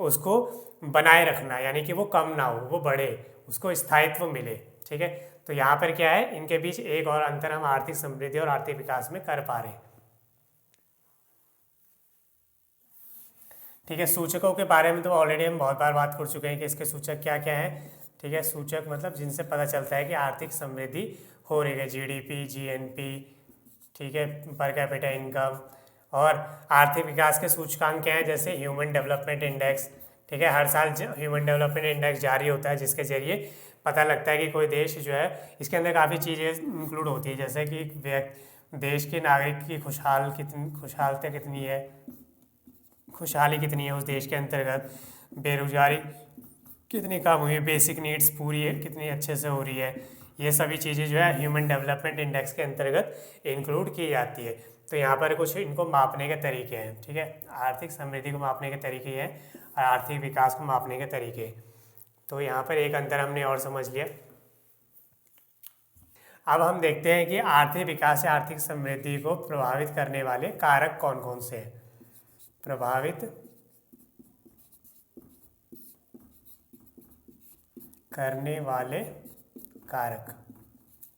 उसको बनाए रखना, यानी कि वो कम ना हो, वो बढ़े, उसको स्थायित्व मिले। ठीक है, तो यहाँ पर क्या है, इनके बीच एक और अंतर हम आर्थिक समृद्धि और आर्थिक विकास में कर पा रहे हैं। ठीक है, सूचकों के बारे में तो ऑलरेडी हम बहुत बार बात कर चुके हैं कि इसके सूचक क्या क्या हैं। ठीक है, सूचक मतलब जिनसे पता चलता है कि आर्थिक समृद्धि हो रही है, जीडीपी, जीएनपी, ठीक है, पर कैपिटा इनकम। और आर्थिक विकास के सूचकांक क्या हैं, जैसे ह्यूमन डेवलपमेंट इंडेक्स। ठीक है, हर साल ह्यूमन डेवलपमेंट इंडेक्स जारी होता है, जिसके जरिए पता लगता है कि कोई देश जो है, इसके अंदर काफ़ी चीज़ें इंक्लूड होती है, जैसे कि देश के नागरिक की खुशहालता कितनी है, खुशहाली कितनी है उस देश के अंतर्गत, बेरोजगारी कितनी कम हुई है, बेसिक नीड्स पूरी है कितनी अच्छे से हो रही है। ये सभी चीज़ें जो है ह्यूमन डेवलपमेंट इंडेक्स के अंतर्गत इंक्लूड की जाती है। तो यहाँ पर कुछ इनको मापने के तरीके हैं। ठीक है, आर्थिक समृद्धि को मापने के तरीके हैं और आर्थिक विकास को मापने के तरीके। तो यहाँ पर एक अंतर हमने और समझ लिया। अब हम देखते हैं कि आर्थिक विकास या आर्थिक समृद्धि को प्रभावित करने वाले कारक कौन कौन से हैं। प्रभावित करने वाले कारक,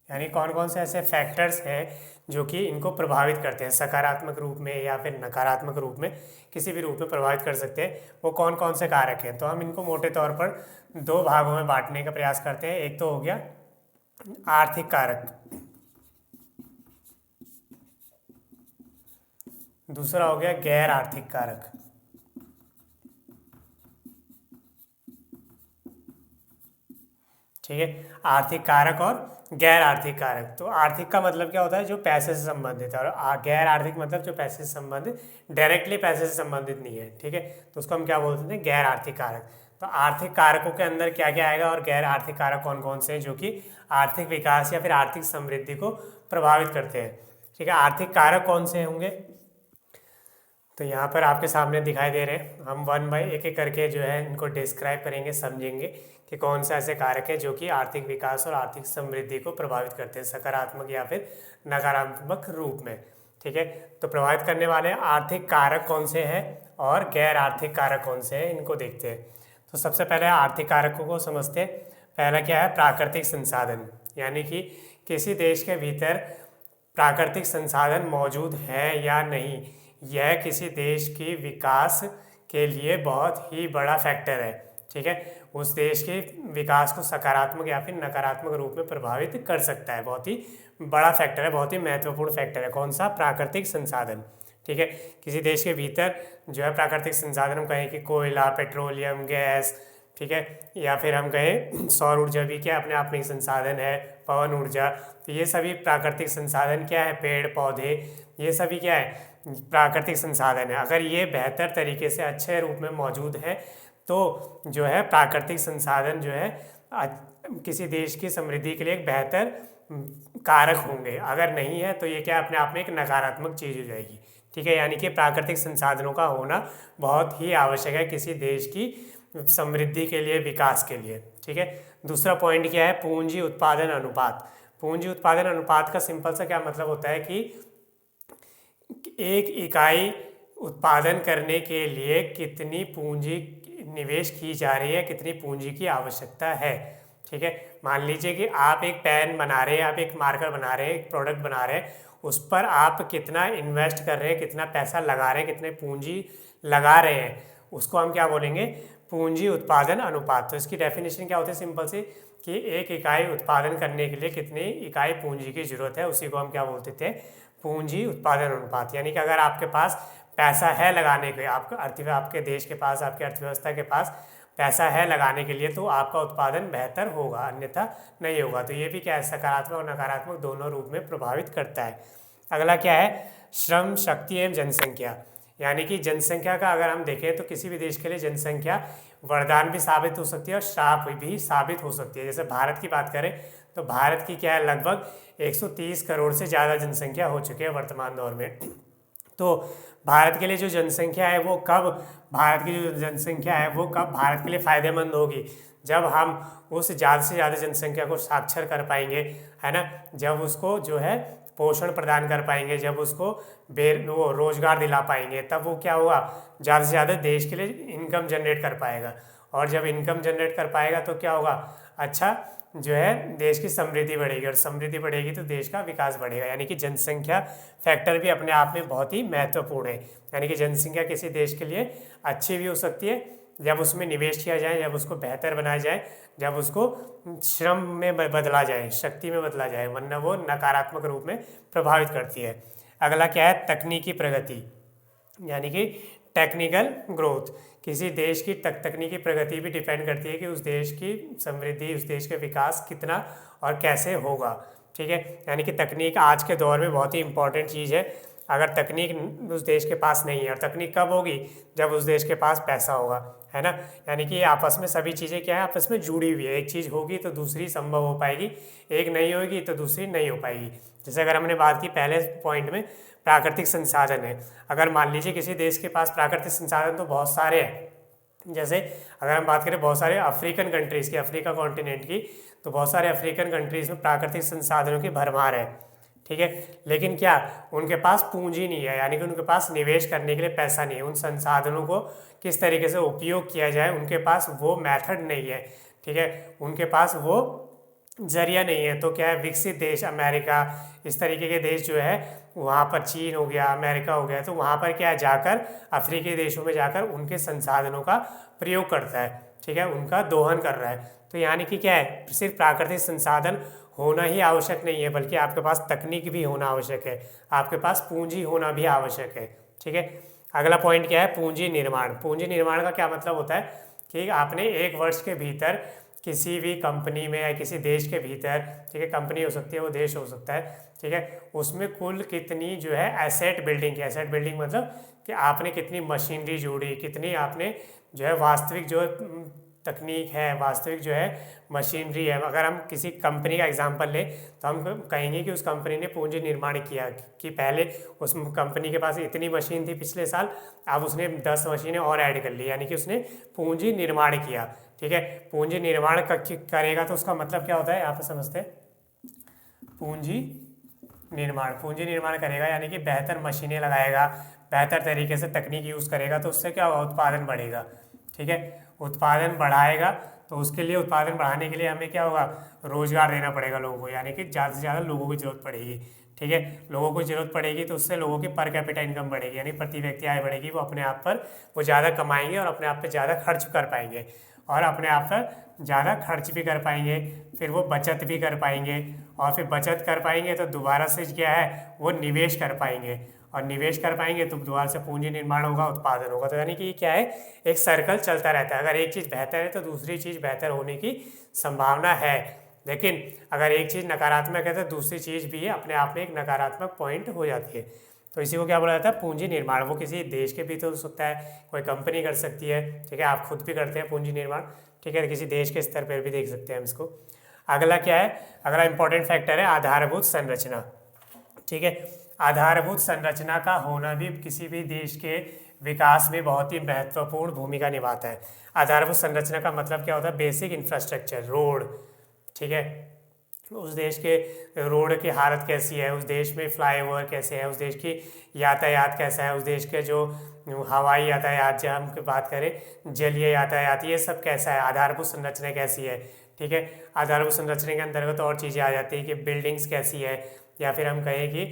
यानी कौन कौन से ऐसे फैक्टर्स हैं जो कि इनको प्रभावित करते हैं, सकारात्मक रूप में या फिर नकारात्मक रूप में, किसी भी रूप में प्रभावित कर सकते हैं, वो कौन कौन से कारक हैं। तो हम इनको मोटे तौर पर दो भागों में बांटने का प्रयास करते हैं। एक तो हो गया आर्थिक कारक, दूसरा हो गया गैर आर्थिक कारक। ठीक है, आर्थिक कारक और गैर आर्थिक कारक। तो आर्थिक का मतलब क्या होता है, जो पैसे से संबंधित है, और गैर आर्थिक मतलब जो पैसे से संबंधित, डायरेक्टली पैसे से संबंधित नहीं है। ठीक है, तो उसको हम क्या बोलते हैं, गैर आर्थिक कारक। तो आर्थिक कारकों के अंदर क्या क्या आएगा और गैर आर्थिक कारक कौन कौन से हैं जो कि आर्थिक विकास या फिर आर्थिक समृद्धि को प्रभावित करते हैं। ठीक है, आर्थिक कारक कौन से होंगे, तो यहाँ पर आपके सामने दिखाई दे रहे हैं। हम वन बाय एक करके जो है इनको डिस्क्राइब करेंगे, समझेंगे कि कौन से ऐसे कारक हैं जो कि आर्थिक विकास और आर्थिक समृद्धि को प्रभावित करते हैं, सकारात्मक या फिर नकारात्मक रूप में। ठीक है, तो प्रभावित करने वाले आर्थिक कारक कौन से हैं और गैर आर्थिक कारक कौन से हैं, इनको देखते हैं। तो सबसे पहले आर्थिक कारकों को समझते हैं। पहला क्या है, प्राकृतिक संसाधन, यानी कि किसी देश के भीतर प्राकृतिक संसाधन मौजूद हैं या नहीं, यह किसी देश की विकास के लिए बहुत ही बड़ा फैक्टर है। ठीक है, उस देश के विकास को सकारात्मक या फिर नकारात्मक रूप में प्रभावित कर सकता है, बहुत ही बड़ा फैक्टर है, बहुत ही महत्वपूर्ण फैक्टर है। कौन सा, प्राकृतिक संसाधन। ठीक है, किसी देश के भीतर जो है प्राकृतिक संसाधन, हम कहें कि कोयला, पेट्रोलियम, गैस, ठीक है, या फिर हम कहें सौर ऊर्जा भी क्या अपने आप में एक संसाधन है, पवन ऊर्जा, तो ये सभी प्राकृतिक संसाधन क्या है, पेड़ पौधे, ये सभी क्या है, प्राकृतिक संसाधन है। अगर ये बेहतर तरीके से अच्छे रूप में मौजूद है तो जो है प्राकृतिक संसाधन जो है किसी देश की समृद्धि के लिए एक बेहतर कारक होंगे। अगर नहीं है तो ये क्या अपने आप में एक नकारात्मक चीज़ हो जाएगी। ठीक है, यानी कि प्राकृतिक संसाधनों का होना बहुत ही आवश्यक है किसी देश की समृद्धि के लिए, विकास के लिए। ठीक है, दूसरा पॉइंट क्या है, पूंजी उत्पादन अनुपात। पूंजी उत्पादन अनुपात का सिंपल सा क्या मतलब होता है कि एक इकाई उत्पादन करने के लिए कितनी पूंजी निवेश की जा रही है, कितनी पूंजी की आवश्यकता है। ठीक है, मान लीजिए कि आप एक पेन बना रहे हैं, आप एक मार्कर बना रहे हैं, एक प्रोडक्ट बना रहे हैं, उस पर आप कितना इन्वेस्ट कर रहे हैं, कितना पैसा लगा रहे हैं, कितने पूंजी लगा रहे हैं, उसको हम क्या बोलेंगे, पूंजी उत्पादन अनुपात। तो इसकी डेफिनेशन क्या होती है, सिंपल सी, कि एक इकाई उत्पादन करने के लिए कितनी इकाई पूंजी की जरूरत है, उसी को हम क्या बोलते थे, पूंजी उत्पादन अनुपात। यानी कि अगर आपके पास पैसा है लगाने के, आपके देश के पास, आपकी अर्थव्यवस्था के पास पैसा है लगाने के लिए तो आपका उत्पादन बेहतर होगा, अन्यथा नहीं होगा। तो ये भी क्या है, सकारात्मक और नकारात्मक दोनों रूप में प्रभावित करता है। अगला क्या है, श्रम शक्ति एवं जनसंख्या। यानी कि जनसंख्या का अगर हम देखें तो किसी भी देश के लिए जनसंख्या वरदान भी साबित हो सकती है और श्राप भी साबित हो सकती है। जैसे भारत की बात करें तो भारत की क्या है, लगभग 130 करोड़ से ज़्यादा जनसंख्या हो चुकी है वर्तमान दौर में। तो भारत के लिए जो जनसंख्या है वो कब भारत की जो जनसंख्या है वो कब भारत के लिए फ़ायदेमंद होगी, जब हम उस ज़्यादा से ज़्यादा जनसंख्या को साक्षर कर पाएंगे, है ना, जब उसको जो है पोषण प्रदान कर पाएंगे, जब उसको वो रोजगार दिला पाएंगे, तब वो क्या होगा, ज़्यादा से ज़्यादा देश के लिए इनकम जनरेट कर पाएगा। और जब इनकम जनरेट कर पाएगा तो क्या होगा, अच्छा जो है देश की समृद्धि बढ़ेगी, और समृद्धि बढ़ेगी तो देश का विकास बढ़ेगा। यानी कि जनसंख्या फैक्टर भी अपने आप में बहुत ही महत्वपूर्ण है। यानी कि जनसंख्या किसी देश के लिए अच्छी भी हो सकती है जब उसमें निवेश किया जाए, जब उसको बेहतर बनाया जाए, जब उसको श्रम में बदला जाए, शक्ति में बदला जाए, वरना वो नकारात्मक रूप में प्रभावित करती है। अगला क्या है, तकनीकी प्रगति, यानी कि टेक्निकल ग्रोथ। किसी देश की तकनीकी प्रगति भी डिपेंड करती है कि उस देश की समृद्धि, उस देश का विकास कितना और कैसे होगा। ठीक है, यानी कि तकनीक आज के दौर में बहुत ही इंपॉर्टेंट चीज़ है। अगर तकनीक उस देश के पास नहीं है, और तकनीक कब होगी, जब उस देश के पास पैसा होगा, है ना। यानी कि आपस में सभी चीज़ें क्या है, आपस में जुड़ी हुई है। एक चीज़ होगी तो दूसरी संभव हो पाएगी, एक नहीं होगी तो दूसरी नहीं हो पाएगी। जैसे अगर हमने बात की पहले पॉइंट में, प्राकृतिक संसाधन है। अगर मान लीजिए किसी देश के पास प्राकृतिक संसाधन तो बहुत सारे हैं, जैसे अगर हम बात करें बहुत सारे अफ्रीकन कंट्रीज़ की, अफ्रीका कॉन्टिनेंट की, तो बहुत सारे अफ्रीकन कंट्रीज़ में प्राकृतिक संसाधनों की भरमार है। ठीक है, लेकिन क्या उनके पास पूंजी नहीं है, यानी कि उनके पास निवेश करने के लिए पैसा नहीं है। उन संसाधनों को किस तरीके से उपयोग किया जाए, उनके पास वो मेथड नहीं है। ठीक है, उनके पास वो जरिया नहीं है। तो क्या है, विकसित देश अमेरिका, इस तरीके के देश जो है, वहाँ पर चीन हो गया, अमेरिका हो गया, तो वहाँ पर क्या है, जाकर अफ्रीकी देशों में जाकर उनके संसाधनों का प्रयोग करता है। ठीक है, उनका दोहन कर रहा है। तो यानी कि क्या है, सिर्फ प्राकृतिक संसाधन होना ही आवश्यक नहीं है, बल्कि आपके पास तकनीक भी होना आवश्यक है, आपके पास पूंजी होना भी आवश्यक है। ठीक है, अगला पॉइंट क्या है, पूंजी निर्माण। पूंजी निर्माण का क्या मतलब होता है कि आपने एक वर्ष के भीतर किसी भी कंपनी में या किसी देश के भीतर, ठीक है, कंपनी हो सकती है, वो देश हो सकता है, ठीक है, उसमें कुल कितनी जो है एसेट बिल्डिंग की, एसेट बिल्डिंग मतलब कि आपने कितनी मशीनरी जोड़ी, कितनी आपने जो है वास्तविक जो तकनीक है, वास्तविक जो है मशीनरी है। अगर हम किसी कंपनी का एग्जांपल लें तो हम कहेंगे कि उस कंपनी ने पूंजी निर्माण किया, कि पहले उस कंपनी के पास इतनी मशीन थी पिछले साल, अब उसने 10 मशीनें और ऐड कर ली, यानी कि उसने पूंजी निर्माण किया। ठीक है, पूंजी निर्माण करेगा तो उसका मतलब क्या होता है, यहाँ पर समझते हैं। पूंजी निर्माण करेगा यानी कि बेहतर मशीनें लगाएगा, बेहतर तरीके से तकनीक यूज़ करेगा, तो उससे क्या होगा, उत्पादन बढ़ेगा। ठीक है, उत्पादन बढ़ाएगा तो उसके लिए, उत्पादन बढ़ाने के लिए हमें क्या होगा, रोजगार देना पड़ेगा लोगों को, यानी कि ज़्यादा से ज़्यादा लोगों की ज़रूरत पड़ेगी। ठीक है, लोगों को ज़रूरत पड़ेगी तो उससे लोगों की पर कैपिटा इनकम बढ़ेगी, यानी प्रति व्यक्ति आय बढ़ेगी। वो अपने आप पर वो ज़्यादा कमाएंगे और अपने आप पे ज़्यादा खर्च कर पाएंगे, और अपने आप पर ज़्यादा खर्च भी कर पाएंगे, फिर वो बचत भी कर पाएंगे, और फिर बचत कर पाएंगे तो दोबारा से क्या है, वो निवेश कर पाएंगे, और निवेश कर पाएंगे तो दोबारा से पूंजी निर्माण होगा, उत्पादन होगा। तो यानी कि क्या है, एक सर्कल चलता रहता है। अगर एक चीज़ बेहतर है तो दूसरी चीज़ बेहतर होने की संभावना है, लेकिन अगर एक चीज़ नकारात्मक है तो दूसरी चीज़ भी अपने आप में एक नकारात्मक पॉइंट हो जाती है। तो इसी को क्या बोला जाता है, पूंजी निर्माण। वो किसी देश के भी तो हो सकता है, कोई कंपनी कर सकती है, ठीक है, आप खुद भी करते हैं पूंजी निर्माण, ठीक है, किसी देश के स्तर पर भी देख सकते हैं हम इसको। अगला क्या है, अगला इंपॉर्टेंट फैक्टर है आधारभूत संरचना। ठीक है, आधारभूत संरचना का होना भी किसी भी देश के विकास में बहुत ही महत्वपूर्ण भूमिका निभाता है। आधारभूत संरचना का मतलब क्या होता है, बेसिक इंफ्रास्ट्रक्चर, रोड। ठीक है, उस देश के रोड की हालत कैसी है, उस देश में फ्लाईओवर कैसे है, उस देश की यातायात कैसा है, उस देश के जो हवाई यातायात, जब हम बात करें जलीय यातायात, ये सब कैसा है, आधारभूत संरचना कैसी है। ठीक है, आधारभूत संरचना के अंतर्गत और चीज़ें आ जाती हैं कि बिल्डिंग्स कैसी है, या फिर हम कहें कि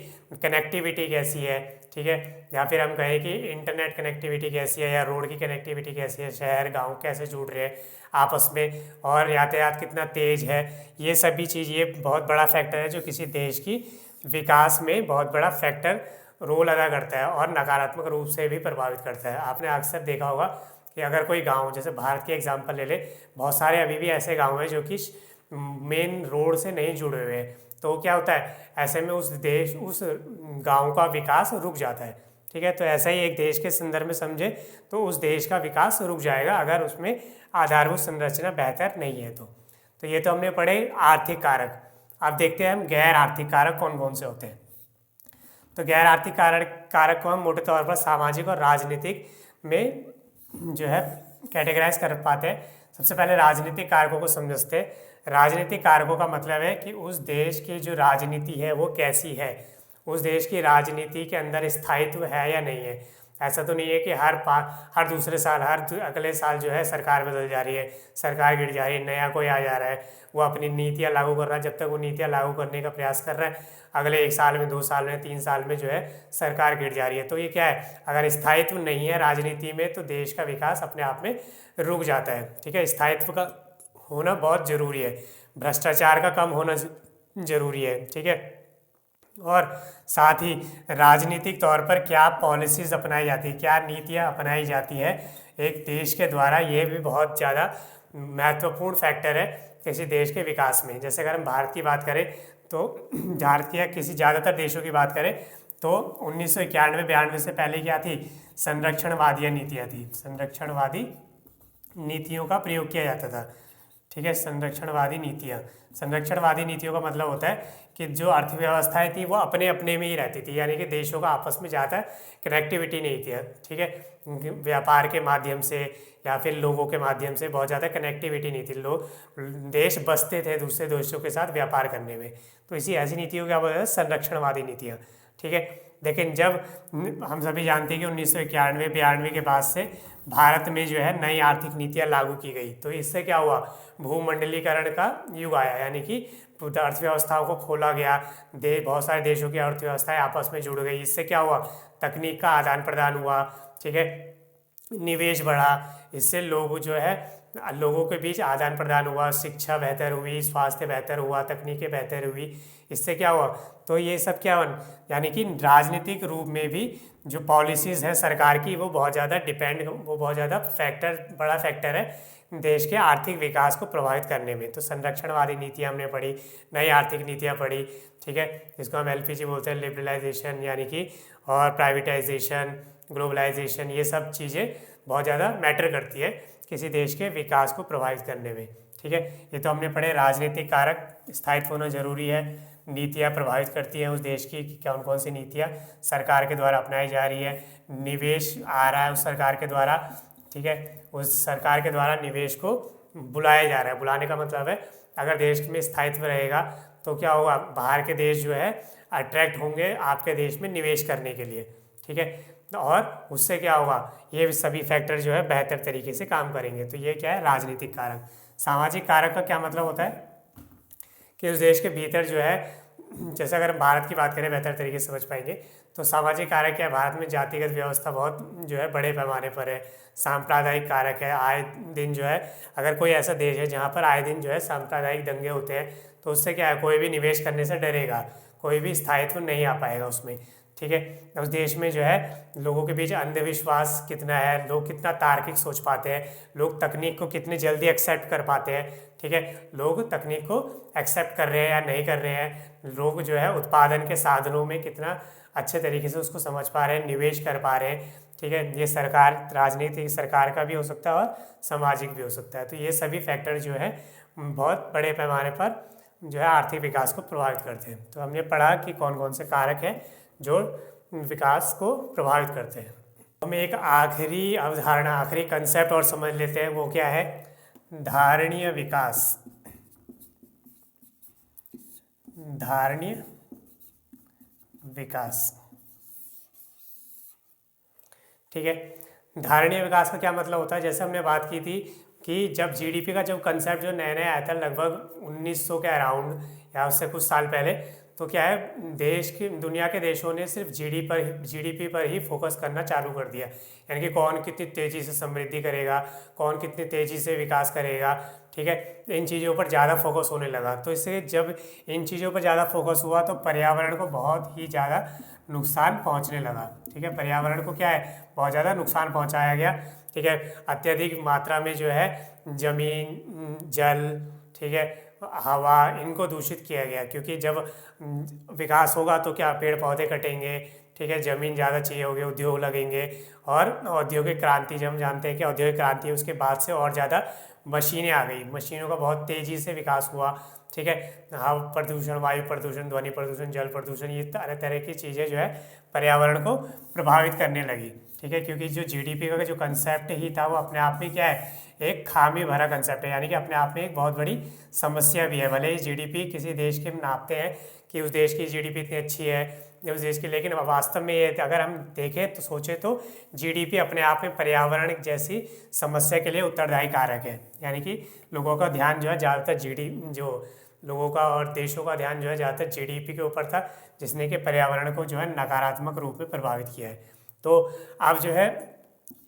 कनेक्टिविटी कैसी है। ठीक है, या फिर हम कहें कि इंटरनेट कनेक्टिविटी कैसी है, या रोड की कनेक्टिविटी कैसी है, शहर गांव कैसे जुड़ रहे हैं आपस में, और यातायात कितना तेज़ है। ये सभी चीज़, ये बहुत बड़ा फैक्टर है जो किसी देश की विकास में बहुत बड़ा फैक्टर रोल अदा करता है, और नकारात्मक रूप से भी प्रभावित करता है। आपने अक्सर देखा होगा कि अगर कोई गांव, जैसे भारत के एग्जांपल ले ले, बहुत सारे अभी भी ऐसे गांव हैं जो कि मेन रोड से नहीं जुड़े हुए हैं, तो क्या होता है, ऐसे में उस गांव का विकास रुक जाता है। ठीक है, तो ऐसा ही एक देश के संदर्भ में समझे तो उस देश का विकास रुक जाएगा अगर उसमें आधारभूत संरचना बेहतर नहीं है तो ये तो हमने पढ़े आर्थिक कारक। अब देखते हैं हम गैर आर्थिक कारक कौन कौन से होते हैं। तो गैर आर्थिक कारक को हम मोटे तौर पर सामाजिक और राजनीतिक में जो है कैटेगराइज कर पाते हैं। सबसे पहले राजनीतिक कारकों को समझते हैं। राजनीतिक कारकों का मतलब है कि उस देश की जो राजनीति है वो कैसी है, उस देश की राजनीति के अंदर स्थायित्व है या नहीं है। ऐसा तो नहीं है कि हर दूसरे साल, अगले साल जो है सरकार बदल जा रही है, सरकार गिर जा रही है, नया कोई आ जा रहा है, वो अपनी नीतियाँ लागू कर रहा है। जब तक वो नीतियाँ लागू करने का प्रयास कर रहा है, अगले 1 साल में, 2 साल में, 3 साल में जो है सरकार गिर जा रही है। तो ये क्या है, अगर स्थायित्व नहीं है राजनीति में तो देश का विकास अपने आप में रुक जाता है। ठीक है, स्थायित्व का होना बहुत ज़रूरी है, भ्रष्टाचार का कम होना जरूरी है। ठीक है, और साथ ही राजनीतिक तौर पर क्या पॉलिसीज़ अपनाई जाती है, क्या नीतियाँ अपनाई जाती है एक देश के द्वारा, ये भी बहुत ज़्यादा महत्वपूर्ण फैक्टर है किसी देश के विकास में। जैसे अगर हम भारत की बात करें तो भारत की या किसी ज़्यादातर देशों की बात करें तो 1991-92 से पहले क्या थी, संरक्षणवादी नीतियाँ थी। संरक्षणवादी नीतियों का प्रयोग किया जाता था। ठीक है, संरक्षणवादी नीतियों का मतलब होता है कि जो अर्थव्यवस्थाएं थी वो अपने अपने में ही रहती थी, यानी कि देशों का आपस में ज़्यादा कनेक्टिविटी नहीं थी। ठीक है, व्यापार के माध्यम से या फिर लोगों के माध्यम से बहुत ज़्यादा कनेक्टिविटी नहीं थी, देश बसते थे दूसरे देशों के साथ व्यापार करने में। तो इसी ऐसी नीतियों क्या बोलते हैं, संरक्षणवादी नीतियाँ। ठीक है, लेकिन जब हम सभी जानते हैं कि 1991-92 के बाद से भारत में जो है नई आर्थिक नीतियाँ लागू की गई, तो इससे क्या हुआ, भूमंडलीकरण का युग आया, यानी कि अर्थव्यवस्थाओं को खोला गया, बहुत सारे देशों की अर्थव्यवस्थाएं आपस में जुड़ गई। इससे क्या हुआ, तकनीक का आदान प्रदान हुआ। ठीक है, निवेश बढ़ा, इससे लोगों के बीच आदान प्रदान हुआ, शिक्षा बेहतर हुई, स्वास्थ्य बेहतर हुआ, तकनीकें बेहतर हुई। इससे क्या हुआ, तो ये सब क्या हुआ, यानी कि राजनीतिक रूप में भी जो पॉलिसीज़ है सरकार की वो बहुत ज़्यादा बड़ा फैक्टर है देश के आर्थिक विकास को प्रभावित करने में। तो संरक्षणवादी नीतियाँ हमने पढ़ी, नई आर्थिक नीतियाँ पढ़ी। ठीक है, जिसको हम LPG बोलते हैं, लिबरलाइजेशन, यानी कि, और प्राइवेटाइजेशन, ग्लोबलाइजेशन, ये सब चीज़ें बहुत ज़्यादा मैटर करती है किसी देश के विकास को प्रभावित करने में। ठीक है, ये तो हमने पढ़े राजनीतिक कारक, स्थायित्व होना जरूरी है, नीतियाँ प्रभावित करती हैं उस देश की कि कौन कौन सी नीतियाँ सरकार के द्वारा अपनाई जा रही है, निवेश आ रहा है उस सरकार के द्वारा। ठीक है, उस सरकार के द्वारा निवेश को बुलाया जा रहा है। बुलाने का मतलब है अगर देश में स्थायित्व रहेगा तो क्या होगा, बाहर के देश जो है अट्रैक्ट होंगे आपके देश में निवेश करने के लिए। ठीक है, और उससे क्या होगा, ये सभी फैक्टर जो है बेहतर तरीके से काम करेंगे। तो ये क्या है, राजनीतिक कारक। सामाजिक कारक का क्या मतलब होता है कि उस देश के भीतर जो है, जैसे अगर हम भारत की बात करें बेहतर तरीके से समझ पाएंगे, तो सामाजिक कारक क्या है, भारत में जातिगत व्यवस्था बहुत जो है बड़े पैमाने पर है। सांप्रदायिक कारक है, आए दिन जो है, अगर कोई ऐसा देश है जहाँ पर आए दिन जो है सांप्रदायिक दंगे होते हैं, तो उससे क्या है, कोई भी निवेश करने से डरेगा, कोई भी स्थायित्व नहीं आ पाएगा उसमें। ठीक है, उस देश में जो है लोगों के बीच अंधविश्वास कितना है, लोग कितना तार्किक सोच पाते हैं, लोग तकनीक को कितनी जल्दी एक्सेप्ट कर पाते हैं। ठीक है, लोग तकनीक को एक्सेप्ट कर रहे हैं या नहीं कर रहे हैं, लोग जो है उत्पादन के साधनों में कितना अच्छे तरीके से उसको समझ पा रहे हैं, निवेश कर पा रहे हैं। ठीक है, ये राजनीतिक सरकार का भी हो सकता है और सामाजिक भी हो सकता है। तो ये सभी फैक्टर जो है बहुत बड़े पैमाने पर जो है आर्थिक विकास को प्रभावित करते हैं। तो हमने पढ़ा कि कौन कौन से कारक हैं जो विकास को प्रभावित करते हैं। हम एक आखिरी अवधारणा, आखिरी कंसेप्ट और समझ लेते हैं, वो क्या है, धारणीय विकास। धारणीय विकास। ठीक है, धारणीय विकास का क्या मतलब होता है, जैसे हमने बात की थी कि जब GDP का कंसेप्ट जो नया नया आया था लगभग 1900 के अराउंड या उससे कुछ साल पहले, तो क्या है, देश की दुनिया के देशों ने सिर्फ जीडीपी पर ही फोकस करना चालू कर दिया। यानी कि कौन कितनी तेज़ी से समृद्धि करेगा, कौन कितनी तेज़ी से विकास करेगा, ठीक है, इन चीज़ों पर ज़्यादा फोकस होने लगा। तो इससे जब इन चीज़ों पर ज़्यादा फोकस हुआ तो पर्यावरण को बहुत ही ज़्यादा नुकसान पहुंचने लगा। ठीक है, पर्यावरण को क्या है, बहुत ज़्यादा नुकसान पहुंचाया गया। ठीक है, अत्यधिक मात्रा में जो है जमीन, जल, ठीक है, हवा, इनको दूषित किया गया, क्योंकि जब विकास होगा तो क्या, पेड़ पौधे कटेंगे, ठीक है, ज़मीन ज़्यादा चाहिए होगी, उद्योग लगेंगे, और औद्योगिक क्रांति, जब हम जानते हैं कि औद्योगिक क्रांति उसके बाद से और ज़्यादा मशीनें आ गई, मशीनों का बहुत तेज़ी से विकास हुआ। ठीक है, हवा प्रदूषण, वायु प्रदूषण, ध्वनि प्रदूषण, जल प्रदूषण, ये तरह तरह की चीज़ें जो है पर्यावरण को प्रभावित करने लगी। ठीक है, क्योंकि जो जीडीपी का जो कंसेप्ट ही था वो अपने आप में क्या है, एक खामी भरा कंसेप्ट है, यानी कि अपने आप में एक बहुत बड़ी समस्या भी है। भले ही जीडीपी किसी देश के नापते हैं कि उस देश की जीडीपी इतनी अच्छी है उस देश की, लेकिन वास्तव में ये अगर हम देखें तो सोचें तो जीडीपी अपने आप में पर्यावरण जैसी समस्या के लिए उत्तरदायी कारक है। यानी कि लोगों का ध्यान जो है ज़्यादातर जो लोगों का और देशों का ध्यान जो है ज़्यादातर जीडीपी के ऊपर था, जिसने कि पर्यावरण को जो है नकारात्मक रूप में प्रभावित किया है। तो अब जो है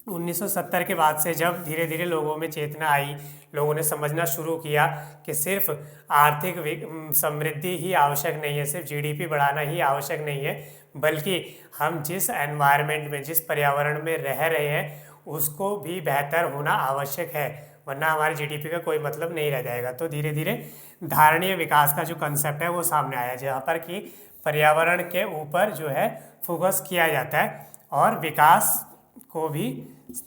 1970 के बाद से जब धीरे धीरे लोगों में चेतना आई, लोगों ने समझना शुरू किया कि सिर्फ आर्थिक समृद्धि ही आवश्यक नहीं है, सिर्फ जीडीपी बढ़ाना ही आवश्यक नहीं है, बल्कि हम जिस एनवायरनमेंट में, जिस पर्यावरण में रह रहे हैं उसको भी बेहतर होना आवश्यक है, वरना हमारे जीडीपी का कोई मतलब नहीं रह जाएगा। तो धीरे धीरे धारणीय विकास का जो कंसेप्ट है वो सामने आया, जहाँ पर कि पर्यावरण के ऊपर जो है फोकस किया जाता है और विकास को भी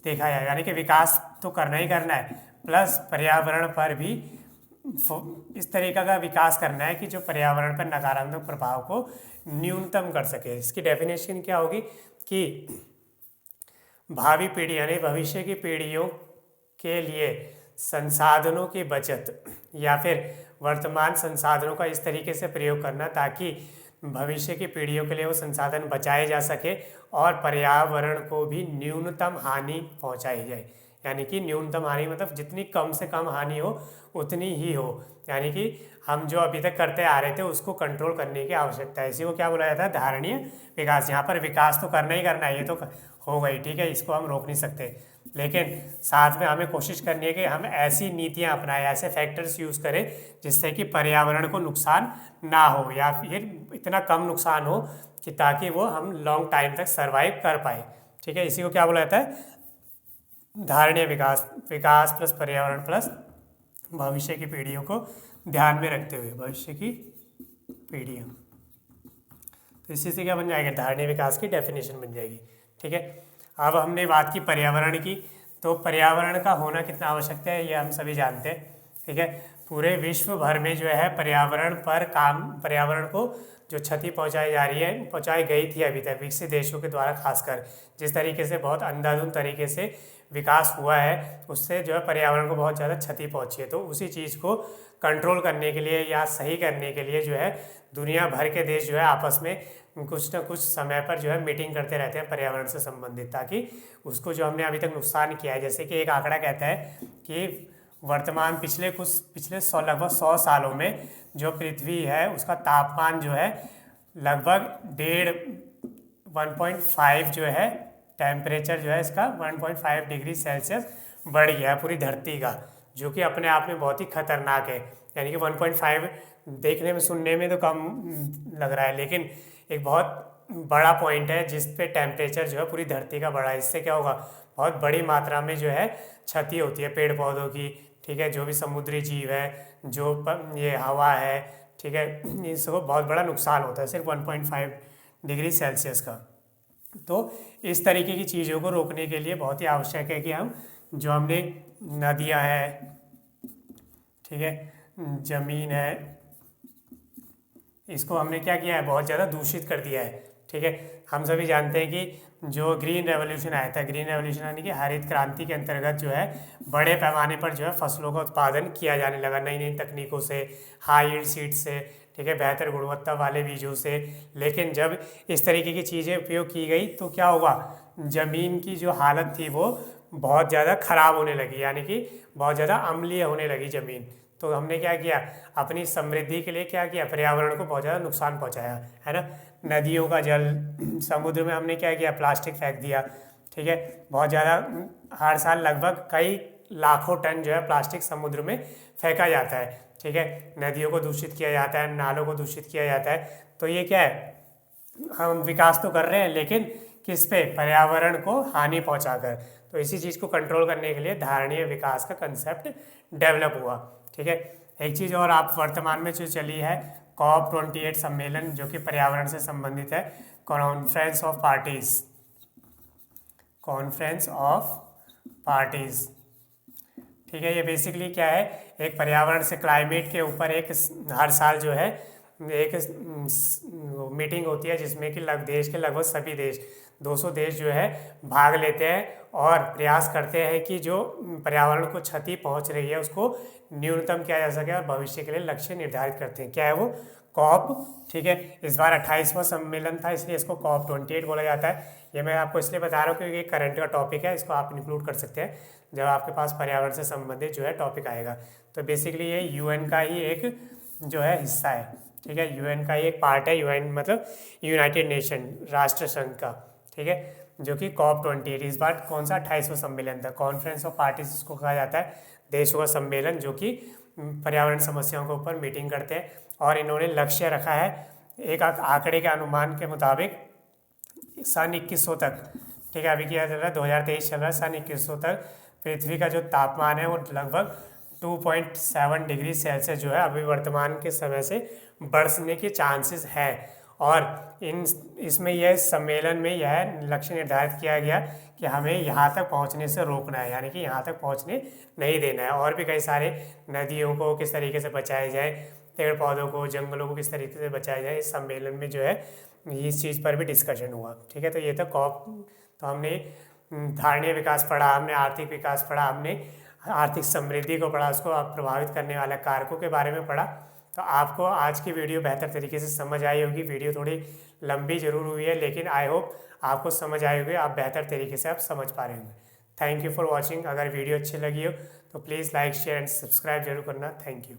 देखा जाए, यानी कि विकास तो करना ही करना है, प्लस पर्यावरण पर भी इस तरीका का विकास करना है कि जो पर्यावरण पर नकारात्मक प्रभाव को न्यूनतम कर सके। इसकी डेफिनेशन क्या होगी कि भावी पीढ़ी यानी भविष्य की पीढ़ियों के लिए संसाधनों की बचत या फिर वर्तमान संसाधनों का इस तरीके से प्रयोग करना ताकि भविष्य की पीढ़ियों के लिए वो संसाधन बचाए जा सके और पर्यावरण को भी न्यूनतम हानि पहुंचाई जाए। यानी कि न्यूनतम हानि मतलब जितनी कम से कम हानि हो उतनी ही हो, यानी कि हम जो अभी तक करते आ रहे थे उसको कंट्रोल करने की आवश्यकता है। इसी को क्या बोला जाता है, धारणीय विकास। यहाँ पर विकास तो करना ही करना है, ये तो हो गई, ठीक है, इसको हम रोक नहीं सकते, लेकिन साथ में हमें कोशिश करनी है कि हम ऐसी नीतियाँ अपनाएं, ऐसे फैक्टर्स यूज़ करें जिससे कि पर्यावरण को नुकसान ना हो या फिर इतना कम नुकसान हो कि ताकि वो हम लॉन्ग टाइम तक सर्वाइव कर पाए। ठीक है, इसी को क्या बोला जाता है, धारणीय विकास। विकास प्लस पर्यावरण प्लस भविष्य की पीढ़ियों को ध्यान में रखते हुए, भविष्य की पीढ़ियाँ, तो इसी से क्या बन जाएगा, धारणीय विकास की डेफिनेशन बन जाएगी। ठीक है, अब हमने बात की पर्यावरण की, तो पर्यावरण का होना कितना आवश्यक है ये हम सभी जानते हैं। ठीक है, पूरे विश्व भर में जो है पर्यावरण को जो क्षति पहुंचाई जा रही है, पहुंचाई गई थी अभी तक विकसित देशों के द्वारा, खासकर जिस तरीके से बहुत अंधाधुंध तरीके से विकास हुआ है उससे जो है पर्यावरण को बहुत ज़्यादा क्षति पहुंची है। तो उसी चीज़ को कंट्रोल करने के लिए या सही करने के लिए जो है दुनिया भर के देश जो है आपस में कुछ ना कुछ समय पर जो है मीटिंग करते रहते हैं पर्यावरण से संबंधित, ताकि उसको जो हमने अभी तक नुकसान किया है, जैसे कि एक आंकड़ा कहता है कि वर्तमान पिछले लगभग 100 सालों में जो पृथ्वी है उसका तापमान जो है लगभग 1.5 जो है टेम्परेचर जो है इसका 1.5 डिग्री सेल्सियस बढ़ गया है पूरी धरती का, जो कि अपने आप में बहुत ही खतरनाक है। यानी कि 1.5 देखने में सुनने में तो कम लग रहा है, लेकिन एक बहुत बड़ा पॉइंट है जिस पे टेम्परेचर जो है पूरी धरती का बढ़ा है। इससे क्या होगा, बहुत बड़ी मात्रा में जो है क्षति होती है पेड़ पौधों की, ठीक है, जो भी समुद्री जीव है, जो ये हवा है, ठीक है, इन सबको बहुत बड़ा नुकसान होता है सिर्फ 1.5 डिग्री सेल्सियस का। तो इस तरीके की चीज़ों को रोकने के लिए बहुत ही आवश्यक है कि हम जो हमने नदियाँ हैं, ठीक है, ज़मीन है, इसको हमने क्या किया है, बहुत ज़्यादा दूषित कर दिया है। ठीक है, हम सभी जानते हैं कि जो ग्रीन रेवोल्यूशन आया था, ग्रीन रेवोल्यूशन यानी कि हरित क्रांति के अंतर्गत जो है बड़े पैमाने पर जो है फसलों का उत्पादन किया जाने लगा नई नई तकनीकों से, हाई यील्ड सीड से, ठीक है, बेहतर गुणवत्ता वाले बीजों से। लेकिन जब इस तरीके की चीज़ें उपयोग की गई तो क्या हुआ, ज़मीन की जो हालत थी वो बहुत ज़्यादा ख़राब होने लगी, यानी कि बहुत ज़्यादा अम्लीय होने लगी ज़मीन। तो हमने क्या किया, अपनी समृद्धि के लिए क्या किया, पर्यावरण को बहुत ज़्यादा नुकसान पहुंचाया, है ना। नदियों का जल, समुद्र में हमने क्या किया, प्लास्टिक फेंक दिया, ठीक है। बहुत ज़्यादा, हर साल लगभग कई लाखों टन जो है प्लास्टिक समुद्र में फेंका जाता है, ठीक है। नदियों को दूषित किया जाता है, नालों को दूषित किया जाता है। तो ये क्या है, हम विकास तो कर रहे हैं लेकिन किस पे, पर्यावरण को हानि पहुंचाकर। तो इसी चीज़ को कंट्रोल करने के लिए धारणीय विकास का कंसेप्ट डेवलप हुआ, ठीक है। एक चीज़ और आप वर्तमान में जो चली है, COP28 सम्मेलन, जो कि पर्यावरण से संबंधित है, conference of parties, conference of parties, ठीक है। ये बेसिकली क्या है, एक पर्यावरण से, क्लाइमेट के ऊपर एक हर साल जो है एक मीटिंग होती है, जिसमें कि देश के लगभग सभी देश, 200 देश जो है भाग लेते हैं और प्रयास करते हैं कि जो पर्यावरण को क्षति पहुंच रही है उसको न्यूनतम किया जा सके, और भविष्य के लिए लक्ष्य निर्धारित करते हैं। क्या है वो, कॉप, ठीक है। इस बार 28वां सम्मेलन था, इसलिए इसको COP28 बोला जाता है। ये मैं आपको इसलिए बता रहा हूँ क्योंकि करंट का टॉपिक है, इसको आप इंक्लूड कर सकते हैं जब आपके पास पर्यावरण से संबंधित जो है टॉपिक आएगा। तो बेसिकली ये UN का ही एक जो है हिस्सा है, ठीक है। UN का ही एक पार्ट है, UN मतलब यूनाइटेड नेशन, राष्ट्र संघ का, ठीक है, जो कि COP28 इस बार कौन सा 28वां सम्मेलन था। कॉन्फ्रेंस ऑफ पार्टीज इसको कहा जाता है, देशों का सम्मेलन जो कि पर्यावरण समस्याओं के ऊपर मीटिंग करते हैं। और इन्होंने लक्ष्य रखा है, एक आंकड़े के अनुमान के मुताबिक सन 2100 तक, ठीक है, अभी क्या चल रहा है, 2023 चल रहा है, सन 2100 तक पृथ्वी का जो तापमान है वो लगभग 2.7 डिग्री सेल्सियस जो है अभी वर्तमान के समय से बढ़ने के चांसेस है। और इसमें यह सम्मेलन में यह लक्ष्य निर्धारित किया गया कि हमें यहाँ तक पहुँचने से रोकना है, यानी कि यहाँ तक पहुँचने नहीं देना है। और भी कई सारे, नदियों को किस तरीके से बचाया जाए, पेड़ पौधों को, जंगलों को किस तरीके से बचाया जाए, इस सम्मेलन में जो है इस चीज़ पर भी डिस्कशन हुआ, ठीक है। तो ये था कॉप। तो हमने धारणीय विकास पढ़ा, हमने आर्थिक विकास पढ़ा, हमने आर्थिक समृद्धि को पढ़ा, उसको प्रभावित करने वाले कारकों के बारे में पढ़ा। तो आपको आज की वीडियो बेहतर तरीके से समझ आई होगी। वीडियो थोड़ी लंबी जरूर हुई है, लेकिन आई होप आपको समझ आई होगी, आप बेहतर तरीके से आप समझ पा रहे होंगे। Thank you for watching. अगर वीडियो अच्छी लगी हो तो please like, share and subscribe जरूर करना। Thank you.